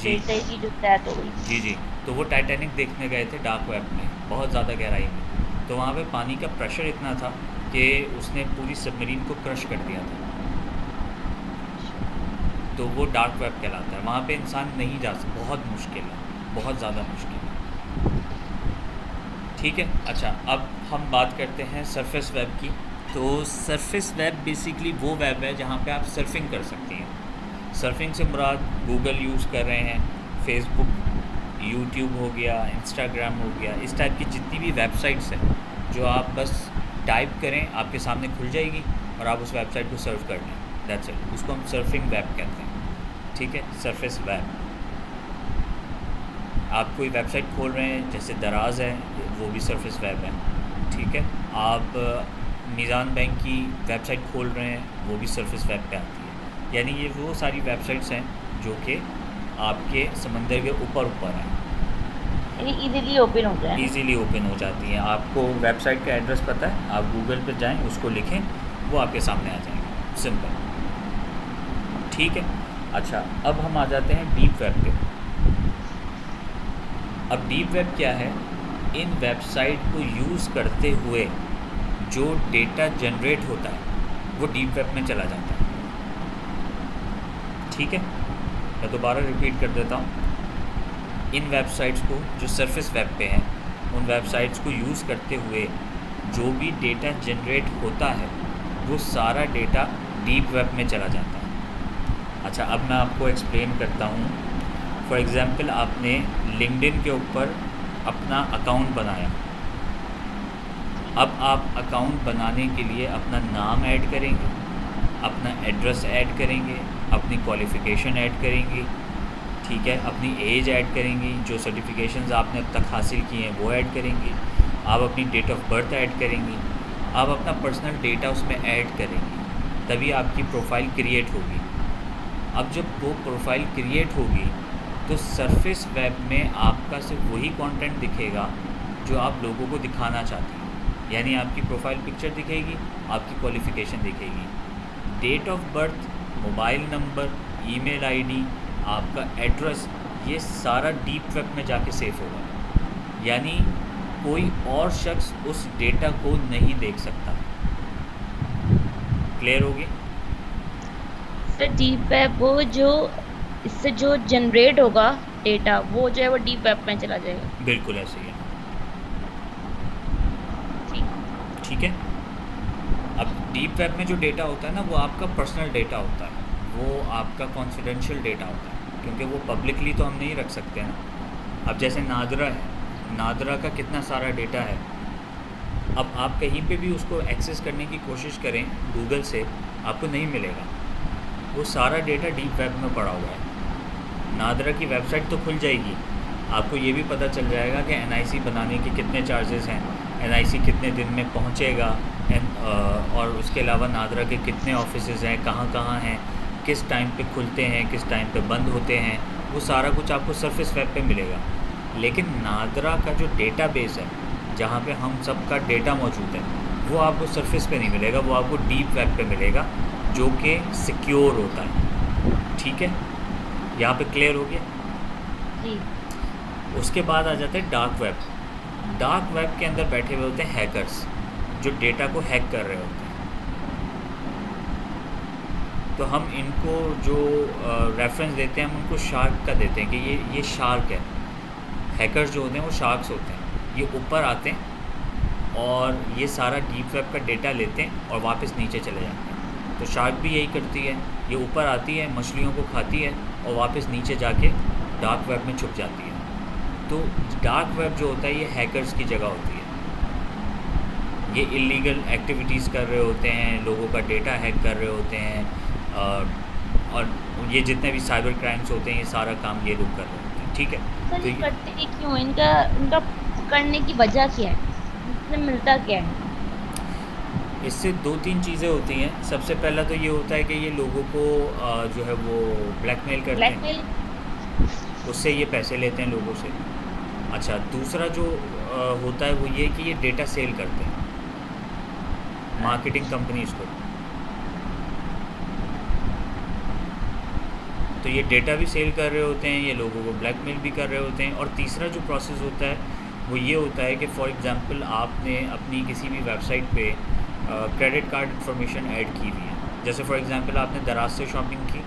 जी बेटे की जो डेथ हो गई। जी जी। तो वो टाइटैनिक देखने गए थे डार्क वेब में, बहुत ज़्यादा गहराई में। तो वहाँ पे पानी का प्रेशर इतना था कि उसने पूरी सबमरीन को क्रश कर दिया था। तो वो डार्क वेब कहलाता है, वहाँ पे इंसान नहीं जा सकता, बहुत मुश्किल है, बहुत ज़्यादा मुश्किल है, ठीक है। अच्छा, अब हम बात करते हैं सरफेस वेब की। तो सरफेस वेब बेसिकली वो वेब है जहाँ पे आप सर्फिंग कर सकती हैं। सर्फिंग से मुराद गूगल यूज़ कर रहे हैं, फेसबुक, यूट्यूब हो गया, इंस्टाग्राम हो गया, इस टाइप की जितनी भी वेबसाइट्स हैं जो आप बस टाइप करें आपके सामने खुल जाएगी और आप उस वेबसाइट को सर्फ कर लें, दैट्स इट। उसको हम सर्फिंग वेब कहते हैं, ठीक है, सरफेस वेब। आप कोई वेबसाइट खोल रहे हैं, जैसे दराज है, वो भी सरफेस वेब है, ठीक है। आप मीज़ान बैंक की वेबसाइट खोल रहे हैं, वो भी सरफेस वेब पे आती है। यानी ये वो सारी वेबसाइट्स हैं जो कि आपके समंदर के ऊपर ऊपर हैं, यानी इजीली ओपन हो जाए। ईज़िली ओपन हो जाती हैं। आपको वेबसाइट का एड्रेस पता है, आप गूगल पर जाएं, उसको लिखें, वो आपके सामने आ जाएंगे, सिंपल, ठीक है। अच्छा, अब हम आ जाते हैं डीप वेब पे। अब डीप वेब क्या है? इन वेबसाइट को यूज़ करते हुए जो डेटा जनरेट होता है वो डीप वेब में चला जाता है, ठीक है। मैं दोबारा रिपीट कर देता हूँ। इन वेबसाइट्स को, जो सरफेस वेब पे हैं, उन वेबसाइट्स को यूज़ करते हुए जो भी डेटा जनरेट होता है वो सारा डेटा डीप वेब में चला जाता है। अच्छा, अब मैं आपको एक्सप्लेन करता हूँ। फॉर एग्ज़ाम्पल, आपने लिंक्डइन के ऊपर अपना अकाउंट बनाया। अब आप अकाउंट बनाने के लिए अपना नाम ऐड करेंगे, अपना एड्रेस ऐड करेंगे, अपनी क्वालिफ़िकेशन ऐड करेंगे, ठीक है, अपनी एज ऐड करेंगी, जो सर्टिफिकेशंस आपने अब तक हासिल किए हैं वो ऐड करेंगी, आप अपनी डेट ऑफ बर्थ ऐड करेंगी, आप अपना पर्सनल डेटा उसमें ऐड करेंगी, तभी आपकी प्रोफाइल क्रिएट होगी। अब जब वो प्रोफाइल क्रिएट होगी तो सरफेस वेब में आपका सिर्फ वही कंटेंट दिखेगा जो आप लोगों को दिखाना चाहते हैं। यानी आपकी प्रोफाइल पिक्चर दिखेगी, आपकी क्वालिफ़िकेशन दिखेगी, date of birth, mobile number, email ID, आपका एड्रेस, ये सारा डीप वेब में जाके सेव होगा। यानी कोई और शख्स उस डेटा को नहीं देख सकता। क्लियर होगी? सर डीप वेब वो जो इससे जो जनरेट होगा डेटा, वो जो है वो डीप वेब में चला जाएगा। बिल्कुल ऐसे ही है। ठीक। ठीक है। अब डीप वेब में जो डेटा होता है ना, वो आपका पर्सनल डेटा होता है, वो आपका कॉन्फिडेंशियल डेटा होता है, क्योंकि वो पब्लिकली तो हम नहीं रख सकते ना। अब जैसे नादरा है, नादरा का कितना सारा डेटा है। अब आप कहीं पे भी उसको एक्सेस करने की कोशिश करें गूगल से, आपको नहीं मिलेगा। वो सारा डेटा डीप वेब में पड़ा हुआ है। नादरा की वेबसाइट तो खुल जाएगी, आपको ये भी पता चल जाएगा कि एनआईसी बनाने के कितने चार्जेस हैं, एनआईसी कितने दिन में पहुंचेगा, और उसके अलावा नादरा के कितने ऑफिसेज़ हैं, कहाँ कहाँ हैं, किस टाइम पे खुलते हैं, किस टाइम पे बंद होते हैं। वो सारा कुछ आपको सरफेस वेब पे मिलेगा। लेकिन नादरा का जो डेटाबेस है, जहाँ पे हम सब का डेटा मौजूद है, वो आपको सरफेस पे नहीं मिलेगा, वो आपको डीप वेब पे मिलेगा, जो कि सिक्योर होता है। ठीक है, यहाँ पे क्लियर हो गया? जी। उसके बाद आ जाते हैं डार्क वेब। डार्क वेब के अंदर बैठे हुए होते हैं हैकर्स, जो डेटा को हैक कर रहे होते हैं। तो हम इनको जो रेफरेंस देते हैं, हम उनको शार्क का देते हैं कि ये शार्क है। हैकर्स जो होते हैं वो शार्क्स होते हैं। ये ऊपर आते हैं और ये सारा डीप वेब का डेटा लेते हैं और वापस नीचे चले जाते हैं। तो शार्क भी यही करती है, ये ऊपर आती है, मछलियों को खाती है और वापस नीचे जाके डार्क वेब में छुप जाती है। तो डार्क वेब जो होता है, ये हैकर्स की जगह होती है। ये इलीगल एक्टिविटीज़ कर रहे होते हैं, लोगों का डेटा हैक कर रहे होते हैं, और ये जितने भी साइबर क्राइम्स होते हैं, ये सारा काम ये लोग कर रहे होते हैं। ठीक है। सर तो ये करते ही क्यों, इनका इनका करने की वजह क्या है, इससे मिलता क्या है? इससे दो तीन चीज़ें होती हैं। सबसे पहला तो ये होता है कि ये लोगों को जो है वो ब्लैकमेल करते हैं, ब्लैकमेल। उससे ये पैसे लेते हैं लोगों से। अच्छा, दूसरा जो होता है वो ये कि ये डेटा सेल करते हैं मार्केटिंग कंपनीज़ को। तो ये डेटा भी सेल कर रहे होते हैं, ये लोगों को ब्लैकमेल भी कर रहे होते हैं। और तीसरा जो प्रोसेस होता है वो ये होता है कि फॉर एग्ज़ाम्पल आपने अपनी किसी भी वेबसाइट पे क्रेडिट कार्ड इन्फॉर्मेशन ऐड की हुई है। जैसे फॉर एग्ज़ाम्पल आपने दराज से शॉपिंग की।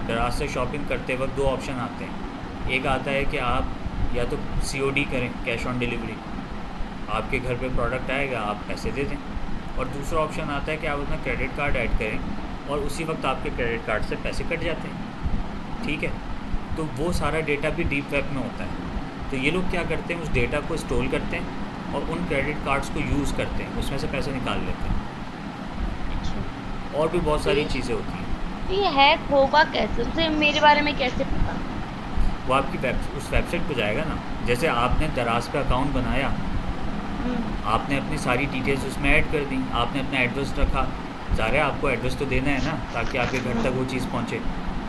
दराज से शॉपिंग करते वक्त दो ऑप्शन आते हैं। एक आता है कि आप या तो COD करें, कैश ऑन डिलीवरी, आपके घर पे प्रोडक्ट आएगा, आप पैसे दे दें। और दूसरा ऑप्शन आता है कि आप अपना क्रेडिट कार्ड ऐड करें और उसी वक्त आपके क्रेडिट कार्ड से पैसे कट जाते हैं। ठीक है। तो वो सारा डेटा भी डीप वेब में होता है। तो ये लोग क्या करते हैं, उस डेटा को स्टोर करते हैं और उन क्रेडिट कार्ड्स को यूज़ करते हैं, उसमें से पैसे निकाल लेते हैं। अच्छा। और भी बहुत सारी ये चीज़ें होती हैं। ये हैक होगा कैसे, उसे मेरे बारे में कैसे पता? वो आपकी उस वेबसाइट पर जाएगा ना। जैसे आपने दराज पे अकाउंट बनाया, आपने अपनी सारी डिटेल्स उसमें ऐड कर दी, आपने अपना एड्रेस रखा, ज़ाहिर है आपको एड्रेस तो देना है ना, ताकि आपके घर तक वो चीज़ पहुँचे।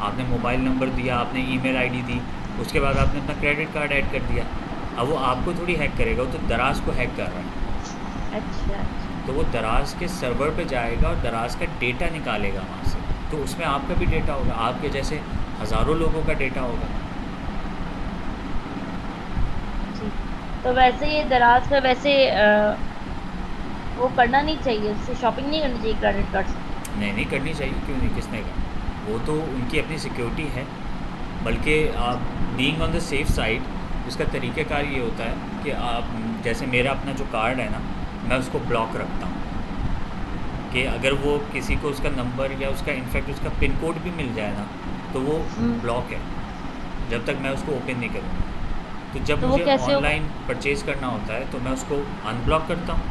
आपने मोबाइल नंबर दिया, आपने ईमेल आईडी दी, उसके बाद आपने अपना क्रेडिट कार्ड ऐड कर दिया। अब वो आपको थोड़ी हैक करेगा, वो तो दराज को हैक कर रहा है। अच्छा। तो वो दराज के सर्वर पे जाएगा और दराज का डेटा निकालेगा वहाँ से। तो उसमें आपका भी डेटा होगा, आपके जैसे हज़ारों लोगों का डेटा होगा। जी। तो वैसे ये दराज पे वैसे वो करना नहीं चाहिए, उससे शॉपिंग नहीं करनी चाहिए क्रेडिट कार्ड से? नहीं करनी चाहिए, क्यों नहीं, किसने कहा? वो तो उनकी अपनी सिक्योरिटी है। बल्कि आप being on the safe side, उसका तरीक़ाकार ये होता है कि आप, जैसे मेरा अपना जो कार्ड है ना, मैं उसको ब्लॉक रखता हूँ कि अगर वो किसी को उसका नंबर या उसका इनफैक्ट उसका पिन कोड भी मिल जाए ना, तो वो ब्लॉक है जब तक मैं उसको ओपन नहीं करूँगा। तो जब तो वो मुझे कैसे ऑनलाइन परचेज़ करना होता है तो मैं उसको अनब्लॉक करता हूँ,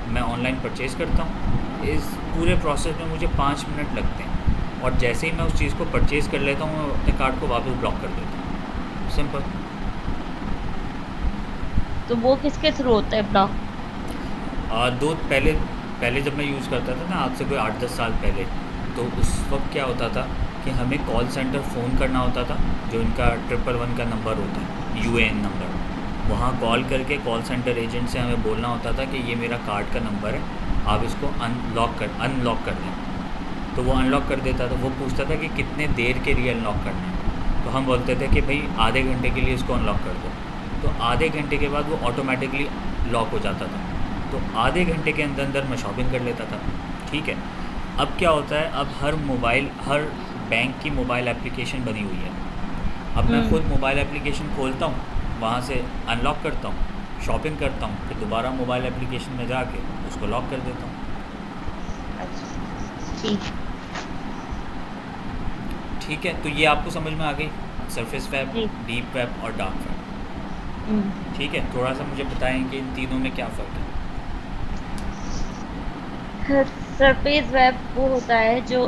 मैं ऑनलाइन परचेज़ करता हूँ। इस पूरे प्रोसेस में मुझे 5 मिनट लगते हैं, और जैसे ही मैं उस चीज़ को परचेज़ कर लेता हूँ, मैं अपने कार्ड को वापस ब्लॉक कर देता हूँ। सिंपल। तो वो किसके थ्रू होता है ब्लॉक? दो पहले जब मैं यूज़ करता था ना, आज से कोई 8-10 साल पहले, तो उस वक्त क्या होता था कि हमें कॉल सेंटर फ़ोन करना होता था, जो इनका 111 का नंबर होता है, UAN नंबर। वहाँ कॉल करके कॉल सेंटर एजेंट से हमें बोलना होता था कि ये मेरा कार्ड का नंबर है, आप इसको अनलॉक कर दें। तो वो अनलॉक कर देता था। वो पूछता था कि कितने देर के लिए अनलॉक करना है, तो हम बोलते थे कि भाई आधे घंटे के लिए इसको अनलॉक कर दो। तो आधे घंटे के बाद वो ऑटोमेटिकली लॉक हो जाता था। तो आधे घंटे के अंदर अंदर मैं शॉपिंग कर लेता था। ठीक है। अब क्या होता है, अब हर बैंक की मोबाइल एप्लीकेशन बनी हुई है। अब मैं हम्म। ख़ुद मोबाइल एप्लीकेशन खोलता हूँ, वहाँ से अनलॉक करता हूँ, शॉपिंग करता हूँ, फिर दोबारा मोबाइल एप्लीकेशन में जाके उसको लॉक कर देता हूँ। अच्छा, ठीक। ठीक है, तो ये आपको समझ में आ गई, सरफेस वेब, जी। डीप वेब और डार्क वेब। हम्म। ठीक है, थोड़ा सा मुझे बताएं कि इन तीनों में क्या फ़र्क है। सरफेस वेब वो होता है जो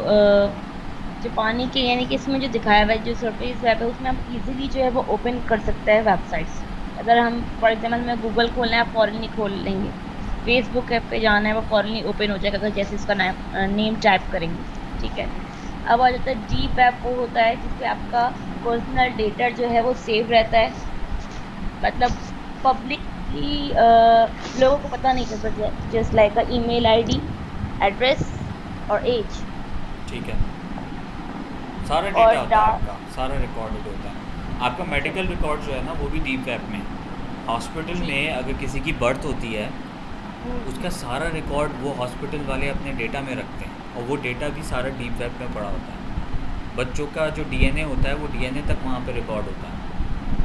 पानी के, यानी कि इसमें जो दिखाया हुआ है, जो सरफेस वेब है उसमें हम इजीली जो है वो ओपन कर सकते हैं वेबसाइट्स। अगर हम फॉर एग्जांपल में गूगल खोलना है, आप फॉरनली खोल लेंगे। फेसबुक ऐप पे जाना है, वो फॉरनली ओपन हो जाएगा अगर जैसे इसका नेम टाइप करेंगे। ठीक है। अब आ जाता है डीप वेब, वो होता है जिसपे आपका पर्सनल डेटा जो है वो सेव रहता है। मतलब पब्लिकली लोगों को पता नहीं चलता, just like a email ID, address और एज। ठीक है, सारा और डेटा होता है डार्क। आपका, सारा रिकॉर्डेड होता है आपका। मेडिकल रिकॉर्ड जो है ना, वो भी डीप वेब में है। हॉस्पिटल जी। में अगर किसी की बर्थ होती है, हम्म। उसका सारा रिकॉर्ड वो हॉस्पिटल वाले अपने डेटा में रखते हैं, और वो डेटा भी सारा डीप वेब में पड़ा होता है। बच्चों का जो डीएनए होता है, वो डीएनए तक वहाँ पे रिकॉर्ड होता है।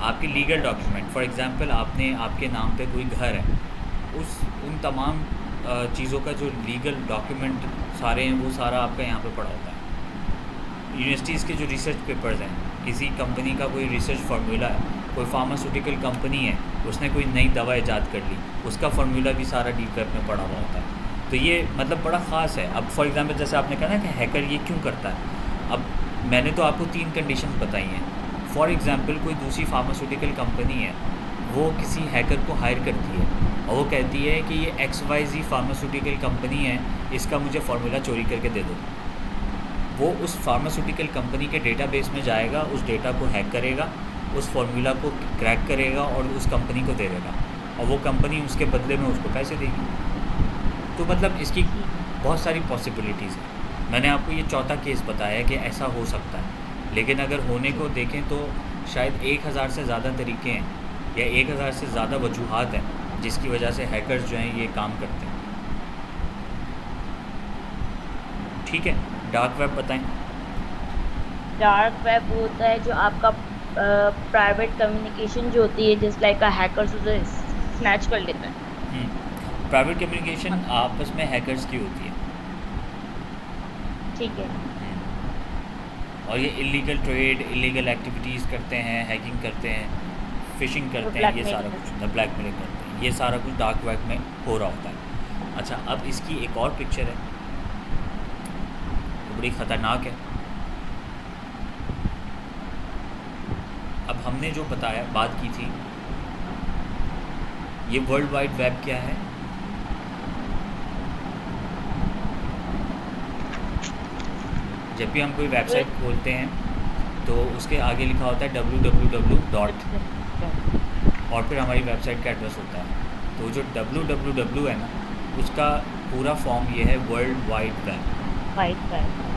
आपके लीगल डॉक्यूमेंट, फॉर एग्जांपल आपने आपके नाम पे कोई घर है, उन तमाम चीज़ों का जो लीगल डॉक्यूमेंट सारे हैं, वो सारा आपका यहाँ पे पड़ा होता है। यूनिवर्सिटीज़ के जो रिसर्च पेपर्स हैं, किसी कंपनी का कोई रिसर्च फार्मूला है, कोई फार्मास्यूटिकल कंपनी है, उसने कोई नई दवा ईजाद कर ली, उसका फार्मूला भी सारा डीप वेब में पड़ा हुआ होता है। तो ये मतलब बड़ा ख़ास है। अब फॉर एग्जांपल जैसे आपने कहा ना कि हैकर ये क्यों करता है, अब मैंने तो आपको 3 कंडीशन बताई हैं। फॉर एग्जांपल कोई दूसरी फार्मास्यूटिकल कंपनी है, वो किसी हैकर को हायर करती है और वो कहती है कि ये XYZ फार्मास्यूटिकल कंपनी है, इसका मुझे फार्मूला चोरी करके दे दो। वो उस फार्मास्यूटिकल कंपनी के डेटाबेस में जाएगा, उस डेटा को हैक करेगा, उस फार्मूला को क्रैक करेगा और उस कंपनी को दे देगा, और वो कंपनी उसके बदले में उसको पैसे देगी। तो मतलब इसकी जी। बहुत सारी पॉसिबिलिटीज़ हैं। मैंने आपको ये चौथा केस बताया कि ऐसा हो सकता है, लेकिन अगर होने जी। को देखें तो शायद 1000 से ज़्यादा तरीके हैं, या 1000 से ज़्यादा वजूहात हैं जिसकी वजह से हैकर्स जो हैं ये काम करते हैं। ठीक है, डार्क वेब बताएं। डार्क वेब वो होता है जो आपका प्राइवेट कम्युनिकेशन जो होती है, जस्ट लाइक अ हैकर्स उसे स्नैच कर लेते हैं। प्राइवेट कम्युनिकेशन हाँ, आपस में हैकर्स की होती है। ठीक है। और ये इलीगल ट्रेड, इलीगल एक्टिविटीज़ करते हैं, हैकिंग करते हैं, फिशिंग वो करते हैं, ये ब्लैकमेल सारा करते कुछ ब्लैकमेलिंग करते हैं, ये सारा कुछ डार्क वेब में हो रहा होता है। अच्छा, अब इसकी एक और पिक्चर है, वो बड़ी ख़तरनाक है। अब हमने जो बताया, बात की थी, ये वर्ल्ड वाइड वेब क्या है? जब भी हम कोई हैं। वेबसाइट खोलते हैं तो उसके आगे लिखा होता है www डॉट, और फिर हमारी वेबसाइट का एड्रेस होता है। तो जो www है ना, उसका पूरा फॉर्म ये है, world wide web. White web.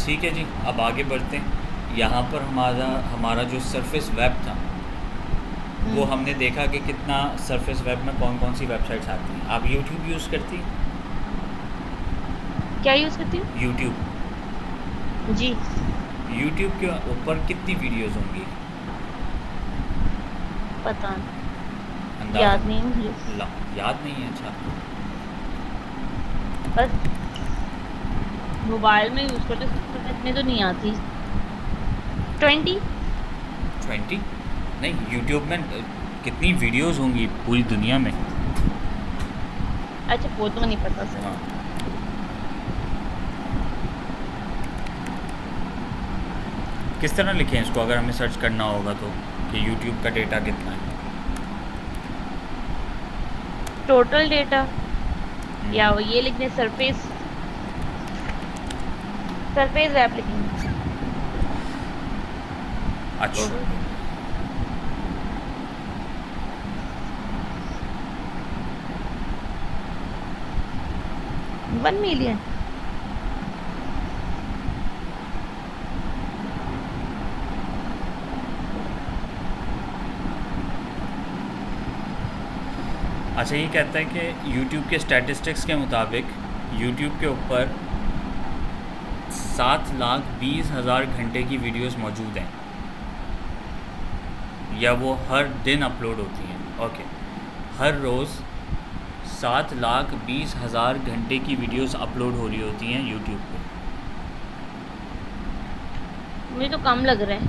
ठीक है जी, अब आगे बढ़ते हैं। यहाँ पर हमारा हमारा जो सरफेस वेब था, वो हम्म। हमने देखा कि कितना सरफेस वेब में कौन कौन सी वेबसाइट्स आती हैं। आप यूट्यूब यूज़ करती हैं? क्या यूज करती हूँ? यूट्यूब, जी। यूट्यूब के ऊपर कितनी वीडियोस होंगी, पता नहीं, अंदाज़ा? याद नहीं मुझे। ला, याद नहीं है? अच्छा। बस मोबाइल में यूज करते तो इतनी तो नहीं आती। 20। 20? नहीं, यूट्यूब में कितनी वीडियोस होंगी पूरी दुनिया में? अच्छा, वो तो नहीं पता सर। हाँ, किस तरह लिखें इसको अगर हमें सर्च करना होगा तो, कि यूट्यूब का डेटा कितना है? टोटल डेटा, या वो हम्म, ये लिखने सरफेस, सरफेस ऐप लिखेंगे। अच्छा। Total data 1 million. अच्छा, ये कहता है कि यूट्यूब के स्टैटिस्टिक्स के मुताबिक यूट्यूब के ऊपर 7,20,000 घंटे की वीडियोस मौजूद हैं, या वो हर दिन अपलोड होती हैं। ओके, हर रोज़ 7,20,000 घंटे की वीडियोस अपलोड हो रही होती हैं यूट्यूब पे। मुझे तो कम लग रहा है।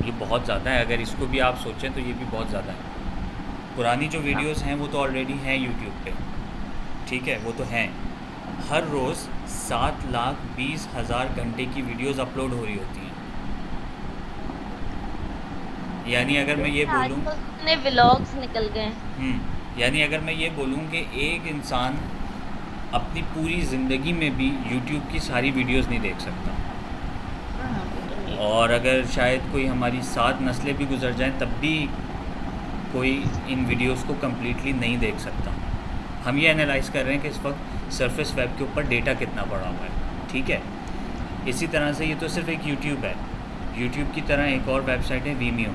ये बहुत ज़्यादा है, अगर इसको भी आप सोचें तो ये भी बहुत ज़्यादा है। पुरानी जो हाँ। वीडियोस हैं वो तो ऑलरेडी हैं यूट्यूब पे, ठीक है, वो तो हैं। हर रोज़ 7,20,000 घंटे की वीडियोस अपलोड हो रही होती हैं। यानी अगर मैं ये जैसे बोलूँ, आजकल कितने व्लॉग्स निकल गए हैं। यानी अगर मैं ये बोलूँ कि एक इंसान अपनी पूरी ज़िंदगी में भी यूट्यूब की सारी वीडियोस नहीं देख सकता, हाँ, वो तो है। और अगर शायद कोई हमारी 7 नस्लें भी गुजर जाएं तब भी कोई इन वीडियोस को कम्प्लीटली नहीं देख सकता। हम ये एनालाइज़ कर रहे हैं कि इस वक्त सरफेस वेब के ऊपर डेटा कितना पड़ा हुआ है, ठीक है। इसी तरह से ये तो सिर्फ एक यूट्यूब है। यूट्यूब की तरह एक और वेबसाइट है वीमियो,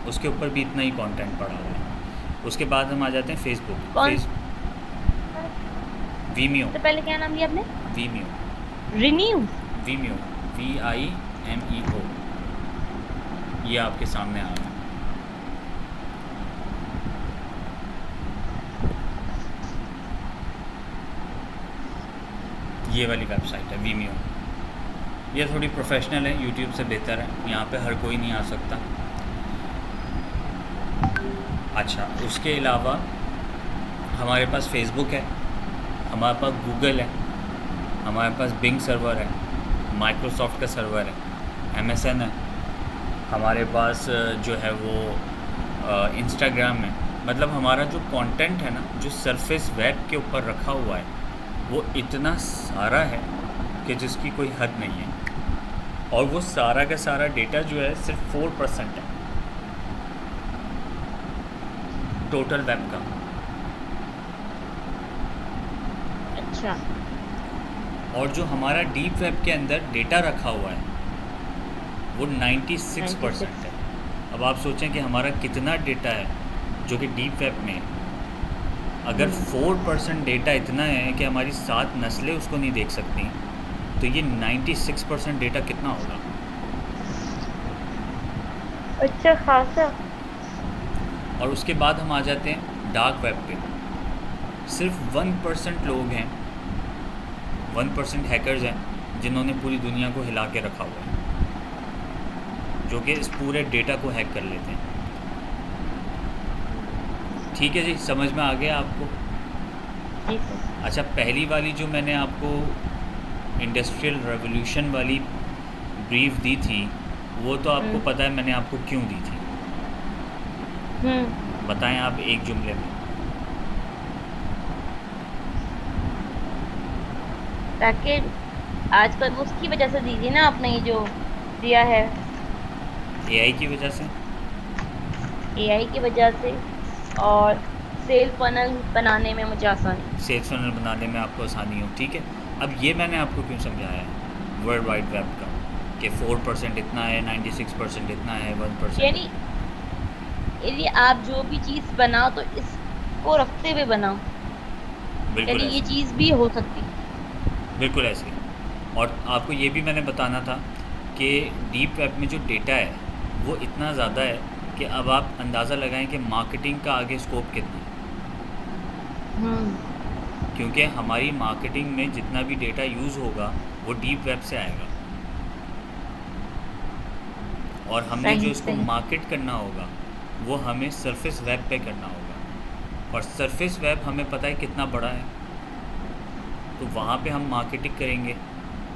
उसके ऊपर भी इतना ही कंटेंट पड़ा हुआ है। उसके बाद हम आ जाते हैं फेसबुक। कौन वीमियो, से पहले क्या नाम लिया आपने? Vimeo, renew. वीमियो, VIMEO, ये आपके सामने आ रहा है। ये वाली वेबसाइट है वीमियो। ये थोड़ी प्रोफेशनल है, यूट्यूब से बेहतर है, यहाँ पे हर कोई नहीं आ सकता। अच्छा, उसके अलावा हमारे पास फेसबुक है, हमारे पास गूगल है, हमारे पास बिंग सर्वर है, माइक्रोसॉफ्ट का सर्वर है, MSN है, हमारे पास जो है वो इंस्टाग्राम है। मतलब हमारा जो कंटेंट है ना, जो सरफेस वेब के ऊपर रखा हुआ है, वो इतना सारा है कि जिसकी कोई हद नहीं है। और वो सारा का सारा डेटा जो है सिर्फ 4% है टोटल वेब का। अच्छा। और जो हमारा डीप वेब के अंदर डेटा रखा हुआ है वो 96% 96। है। अब आप सोचें कि हमारा कितना डेटा है जो कि डीप वेब में है। अगर हम्म। 4% डेटा इतना है कि हमारी 7 नस्लें उसको नहीं देख सकती, तो ये 96% डेटा कितना होगा? अच्छा खासा। और उसके बाद हम आ जाते हैं डार्क वेब पे। सिर्फ 1% लोग हैं, 1% हैकर्स हैं जिन्होंने पूरी दुनिया को हिला के रखा हुआ है, जो कि इस पूरे डेटा को हैक कर लेते हैं। ठीक है जी, समझ में आ गया आपको? जी सर। अच्छा, पहली वाली जो मैंने आपको इंडस्ट्रियल रेवोल्यूशन वाली ब्रीफ दी थी, वो तो आपको हम्म। पता है मैंने आपको क्यों दी थी। हम्म। बताएं आप एक जुमले में। ताकि आजकल उसकी वजह से दीजिए ना आपने ये जो दिया है। AI की वजह से। एआई की वजह से, और सेल फनल बनाने में मुझे आसानी। सेल्स फनल बनाने में आपको आसानी हो, ठीक है। अब ये मैंने आपको क्यों समझाया है वर्ल्ड वाइड वेब का, कि 4% इतना है, 96% इतना है, 1% यानी यदि आप जो भी चीज बनाओ तो इसको रखते हुए बनाओ, बिल्कुल यानी ये ऐसे, चीज भी हो सकती है। बिल्कुल ऐसे। और आपको ये भी मैंने बताना था कि डीप वेब में जो डेटा है वो इतना ज़्यादा है कि अब आप अंदाज़ा लगाएं कि मार्केटिंग का आगे स्कोप कितना है। हम्म। क्योंकि हमारी मार्केटिंग में जितना भी डेटा यूज़ होगा वो डीप वेब से आएगा, और हमने जो सही इसको सही। मार्केट करना होगा वो हमें सरफेस वेब पे करना होगा। और सरफेस वेब हमें पता है कितना बड़ा है, तो वहाँ पे हम मार्केटिंग करेंगे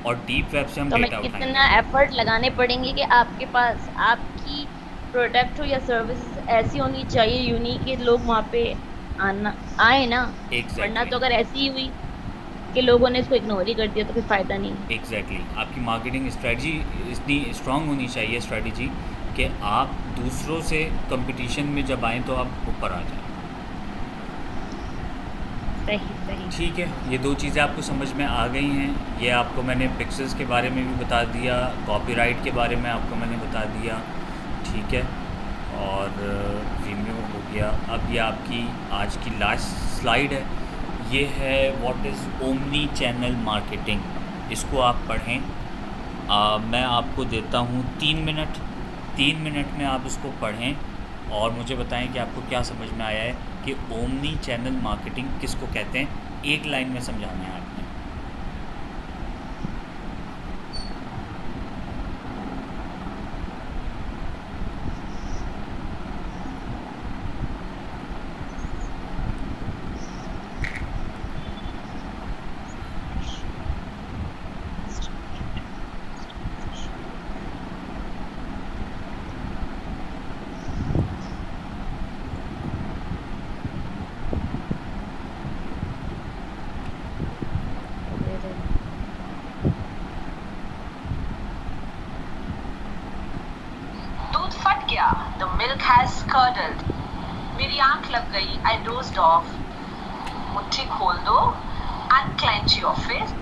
और डीप वेब से हम तो हमें डेटा उठाएंगे। कितना एफर्ट लगाने पड़ेंगे कि आपके पास आपकी प्रोडक्ट हो या सर्विसेज ऐसी होनी चाहिए यूनिक कि लोग वहां पे आना आए ना। वरना एग्जैक्टली, तो अगर ऐसी ही हुई कि लोगों ने इसको इग्नोर ही कर दिया तो फिर फायदा नहीं है। एग्जैक्टली आपकी मार्केटिंग स्ट्रेटजी इतनी स्ट्रांग होनी चाहिए, स्ट्रेटजी कि आप दूसरों से कंपटीशन में जब आएँ तो आप ऊपर आ जाएँ। सही सही। ठीक है, ये दो चीज़ें आपको समझ में आ गई हैं। ये आपको मैंने पिक्सेल्स के बारे में भी बता दिया, कॉपीराइट के बारे में आपको मैंने बता दिया, ठीक है। और वीमियो हो गया। अब ये आपकी आज की लास्ट स्लाइड है, ये है what is omni channel marketing. इसको आप पढ़ें। मैं आपको देता हूँ 3 मिनट, 3 मिनट में आप इसको पढ़ें और मुझे बताएं कि आपको क्या समझ में आया है कि ओमनी चैनल मार्केटिंग किसको कहते हैं। एक लाइन में समझाना है आपने। दूध फट गया, द मिल्क हैज curdled। मेरी आंख लग गई, आई डोज्ड ऑफ। मुट्ठी खोल दो, unclench your fist.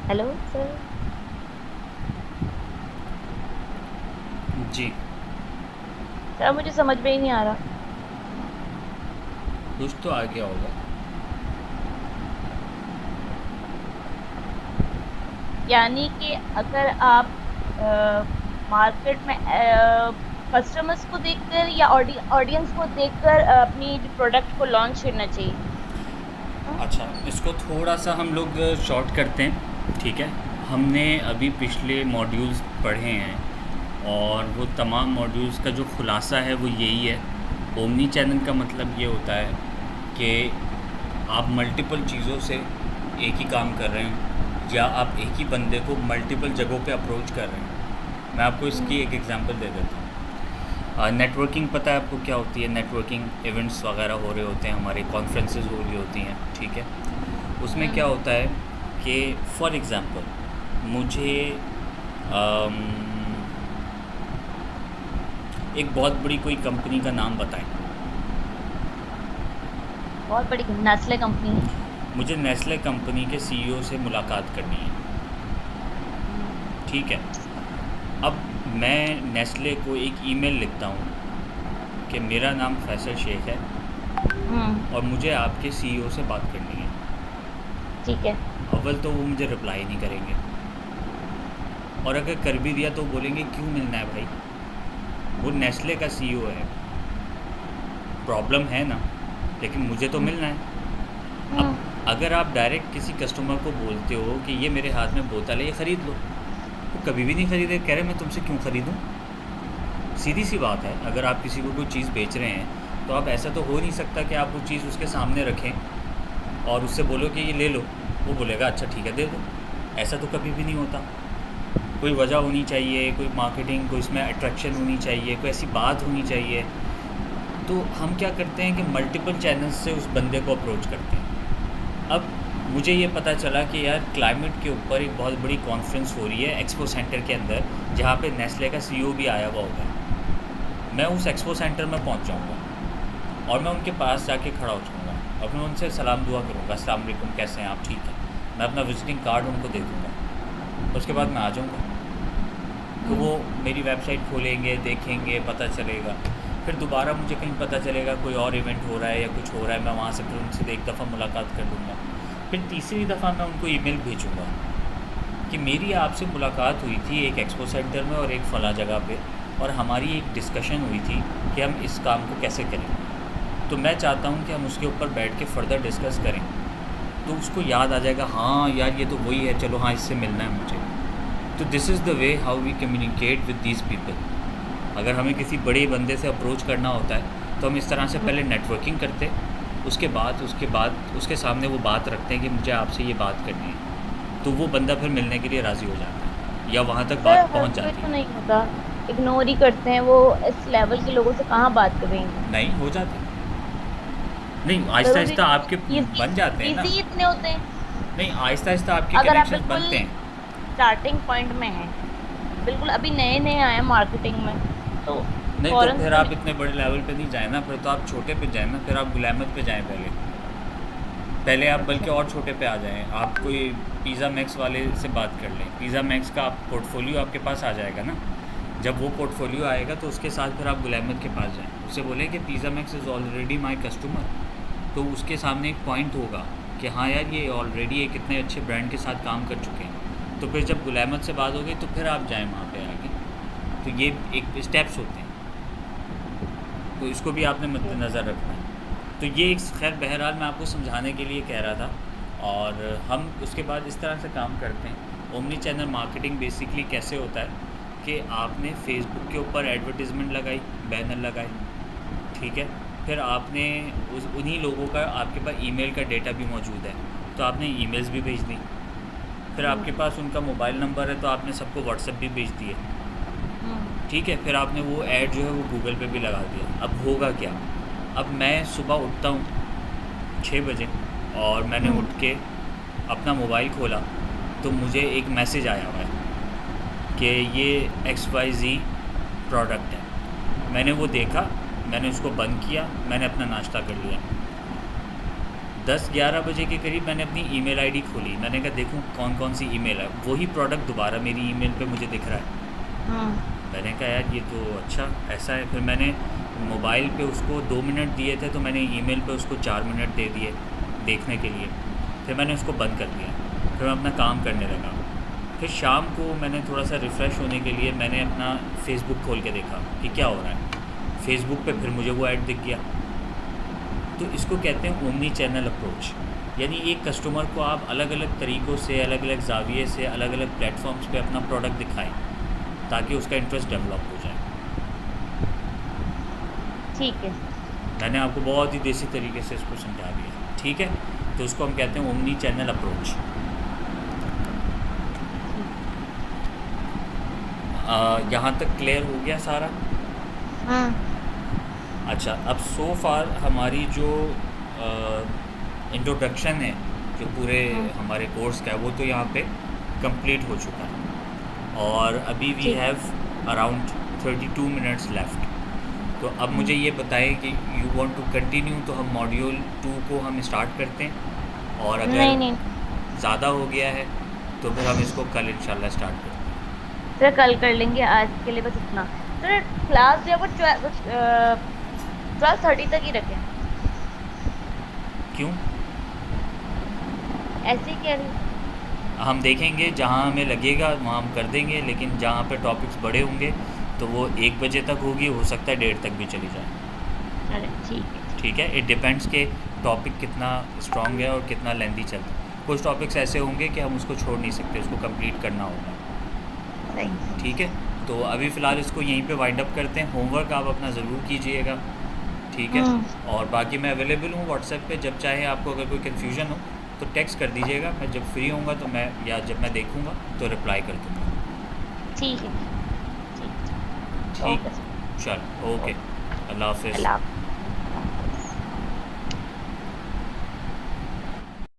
Hello sir. जी, सर मुझे समझ में ही नहीं आ रहा। कुछ तो आ गया होगा। यानी कि अगर आप मार्केट में कस्टमर्स को देखकर या ऑडियंस को देखकर अपनी प्रोडक्ट को लॉन्च करना चाहिए। हाँ? अच्छा, इसको थोड़ा सा हम लोग शॉर्ट करते हैं, ठीक है। हमने अभी पिछले मॉड्यूल्स पढ़े हैं और वो तमाम मॉड्यूल्स का जो खुलासा है वो यही है। ओमनी चैनल का मतलब ये होता है कि आप मल्टीपल चीज़ों से एक ही काम कर रहे हैं या आप एक ही बंदे को मल्टीपल जगहों पे अप्रोच कर रहे हैं। मैं आपको इसकी एक एग्जांपल दे देता हूँ। नेटवर्किंग पता है आपको क्या होती है? नेटवर्किंग इवेंट्स वगैरह हो रहे होते हैं, हमारे कॉन्फ्रेंसेस हो रही होती हैं, ठीक है। उसमें क्या होता है कि फॉर एग्ज़ाम्पल मुझे एक बहुत बड़ी कोई कंपनी का नाम बताएं। बहुत बड़ी नेस्ले कंपनी है। मुझे नेस्ले कंपनी के सीईओ से मुलाकात करनी है, हम्म। ठीक है। अब मैं नेस्ले को एक ईमेल लिखता हूँ कि मेरा नाम फैसल शेख है हम्म। और मुझे आपके सीईओ से बात करनी है। ठीक है। अव्वल तो वो मुझे रिप्लाई नहीं करेंगे, और अगर कर भी दिया तो बोलेंगे क्यों मिलना है भाई, वो नेस्ले का सीईओ है, प्रॉब्लम है ना, लेकिन मुझे तो हम्म। मिलना है। अब हम्म। अगर आप डायरेक्ट किसी कस्टमर को बोलते हो कि ये मेरे हाथ में बोतल है, ये ख़रीद लो, वो कभी भी नहीं ख़रीदे, कह रहे मैं तुमसे क्यों ख़रीदूँ। सीधी सी बात है, अगर आप किसी को कोई चीज़ बेच रहे हैं तो आप ऐसा तो हो नहीं सकता कि आप वो चीज़ उसके सामने रखें और उससे बोलो कि ये ले लो, वो बोलेगा अच्छा ठीक है दे दो। ऐसा तो कभी भी नहीं होता। कोई वजह होनी चाहिए, कोई मार्केटिंग, कोई इसमें अट्रैक्शन होनी चाहिए, कोई ऐसी बात होनी चाहिए। तो हम क्या करते हैं कि मल्टीपल चैनल्स से उस बंदे को अप्रोच करते हैं। अब मुझे ये पता चला कि यार क्लाइमेट के ऊपर एक बहुत बड़ी कॉन्फ्रेंस हो रही है एक्सपो सेंटर के अंदर, जहाँ पे नेस्ले का सीईओ भी आया हुआ होगा। मैं उस एक्सपो सेंटर में पहुँच जाऊँगा और मैं उनके पास जाके खड़ा हो जाऊँगा और मैं उनसे सलाम दुआ करूँगा, अस्सलाम वालेकुम, कैसे हैं आप, ठीक है। मैं अपना विजिटिंग कार्ड उनको दे दूँगा, उसके बाद मैं आ जाऊँगा। तो वो मेरी वेबसाइट खोलेंगे, देखेंगे, पता चलेगा। फिर दोबारा मुझे कहीं पता चलेगा कोई और इवेंट हो रहा है या कुछ हो रहा है, मैं वहाँ से फिर उनसे एक दफ़ा मुलाकात कर लूँगा। फिर तीसरी दफ़ा मैं उनको ईमेल भेजूँगा कि मेरी आपसे मुलाकात हुई थी एक एक्सपो सेंटर में और एक फ़लाँ जगह पे, और हमारी एक डिस्कशन हुई थी कि हम इस काम को कैसे करें। तो मैं चाहता हूँ कि हम उसके ऊपर बैठ के फ़र्दर डिस्कस करें। तो उसको याद आ जाएगा, हाँ यार ये तो वही है, चलो हाँ इससे मिलना है मुझे। तो this is the way how we communicate with these people. अगर हमें किसी बड़े बंदे से अप्रोच करना होता है तो हम इस तरह से पहले नेटवर्किंग करते, उसके बाद उसके सामने वो बात रखते हैं कि मुझे आपसे ये बात करनी है, तो वो बंदा फिर मिलने के लिए राज़ी हो जाता है या वहाँ तक सर बात हर पहुँच कोई जाती तो है। नहीं होता, इग्नोर ही करते हैं वो। इस लेवल के लोगों से कहाँ बात करेंगे। नहीं हो जाती, नहीं आहिस्ता ज़रूरी आहिस्ता आपके बिजी, बन जाते हैं ना। बिजी इतने होते हैं। नहीं आहिस्ता आहिस्ता आपके अगर आप कनेक्शंस बिल्कुल बनते हैं। स्टार्टिंग पॉइंट में हैं, बिल्कुल अभी नए नए आए हैं मार्केटिंग में, तो नहीं तो फौरन फिर तो आप नहीं। इतने बड़े लेवल पे नहीं जाए ना, फिर तो आप छोटे पे जाए ना, फिर आप गुलामत पे जाएं पहले आप अच्छा। बल्कि और छोटे पे आ जाएं। आप कोई पिज़्ज़ा मैक्स वाले से बात कर लें, पिज़्ज़ा मैक्स का आप पोर्टफोलियो आपके पास आ जाएगा ना। जब वो पोर्टफोलियो आएगा तो उसके साथ फिर आप गुलामत के पास जाएं, उससे बोलें कि pizza max is already my customer. तो उसके सामने एक पॉइंट होगा कि हाँ यार ये ऑलरेडी एक इतने अच्छे ब्रांड के साथ काम कर चुके हैं। तो फिर जब गुलामत से बात होगी तो फिर आप जाएँ वहाँ पे आगे। तो ये एक स्टेप्स होते हैं, तो इसको भी आपने मद्देनज़र रखना है। तो ये एक खैर बहरहाल मैं आपको समझाने के लिए कह रहा था। और हम उसके बाद इस तरह से काम करते हैं। ओमनी चैनल मार्केटिंग बेसिकली कैसे होता है कि आपने फेसबुक के ऊपर एडवर्टीज़मेंट लगाई, बैनर लगाए, ठीक है। फिर आपने उन्हीं लोगों का आपके पास ईमेल का डेटा भी मौजूद है, तो आपने ईमेल्स भी भेज दी। फिर आपके पास उनका मोबाइल नंबर है तो आपने सबको व्हाट्सएप भी भेज दिए, ठीक है। फिर आपने वो ऐड जो है वो गूगल पे भी लगा दिया। अब होगा क्या, अब मैं सुबह उठता हूँ 6 बजे और मैंने उठ के अपना मोबाइल खोला तो मुझे एक मैसेज आया हुआ है कि ये XYZ प्रोडक्ट है। मैंने वो देखा, मैंने उसको बंद किया, मैंने अपना नाश्ता कर लिया। 10-11 बजे के करीब मैंने अपनी ईमेल आईडी खोली, मैंने कहा देखूं कौन कौन सी ईमेल है। वही प्रोडक्ट दोबारा मेरी ईमेल पे मुझे दिख रहा है। मैंने कहा यार ये तो अच्छा ऐसा है। फिर मैंने मोबाइल पे उसको 2 मिनट दिए थे तो मैंने ईमेल पे उसको 4 मिनट दे दिए देखने के लिए। फिर मैंने उसको बंद कर दिया, फिर मैं अपना काम करने लगा। फिर शाम को मैंने थोड़ा सा रिफ़्रेश होने के लिए मैंने अपना फ़ेसबुक खोल के देखा कि क्या हो रहा है। फ़ेसबुक पे फिर मुझे वो ऐड दिख गया। तो इसको कहते हैं ओमनी चैनल अप्रोच, यानी एक कस्टमर को आप अलग अलग तरीक़ों से, अलग अलग ज़ाविये से, अलग अलग प्लेटफॉर्म्स पे अपना प्रोडक्ट दिखाएं ताकि उसका इंटरेस्ट डेवलप हो जाए। ठीक है। मैंने आपको बहुत ही देसी तरीके से इसको समझा दिया, ठीक है। तो उसको हम कहते हैं ओमनी चैनल अप्रोच। यहाँ तक क्लियर हो गया सारा? अच्छा, अब सो फार हमारी जो इंट्रोडक्शन है जो पूरे हमारे कोर्स का है वो तो यहाँ पे कंप्लीट हो चुका है और अभी वी ठीक। Have around 32 minutes left. तो अब मुझे ये बताएं कि यू वांट टू कंटिन्यू, तो हम मॉड्यूल 2 को हम स्टार्ट करते हैं, और अगर नहीं नहीं ज़्यादा हो गया है तो फिर हम इसको कल इंशाल्लाह स्टार्ट करते हैं। सर, कल कर लेंगे, आज के लिए बस इतना। सर, क्लास जो है वो 12:30 तक ही रखें। क्यों? ऐसे ही कह रही हूँ। हम देखेंगे, जहाँ हमें लगेगा वहाँ हम कर देंगे, लेकिन जहाँ पे टॉपिक्स बड़े होंगे तो वो 1 बजे तक होगी, हो सकता है 1:30 तक भी चली जाए। अरे ठीक है। ठीक है, इट डिपेंड्स के टॉपिक कितना स्ट्रॉन्ग है और कितना लेंदी चलता है। कुछ टॉपिक्स ऐसे होंगे कि हम उसको छोड़ नहीं सकते, उसको कंप्लीट करना होगा। सही। ठीक है, तो अभी फ़िलहाल इसको यहीं पे वाइंड अप करते हैं। होमवर्क आप अपना ज़रूर कीजिएगा, ठीक है। और बाकी मैं अवेलेबल हूँ व्हाट्सएप पे, जब चाहे आपको अगर कोई कन्फ्यूजन हो तो टेक्स्ट कर दीजिएगा, मैं जब फ्री होऊंगा तो मैं, या जब मैं देखूँगा तो रिप्लाई कर दूँगा। ठीक है। ठीक। ठीक, ओके सर। चलो, ओके, अल्लाह हाफिज़। अल्लाह।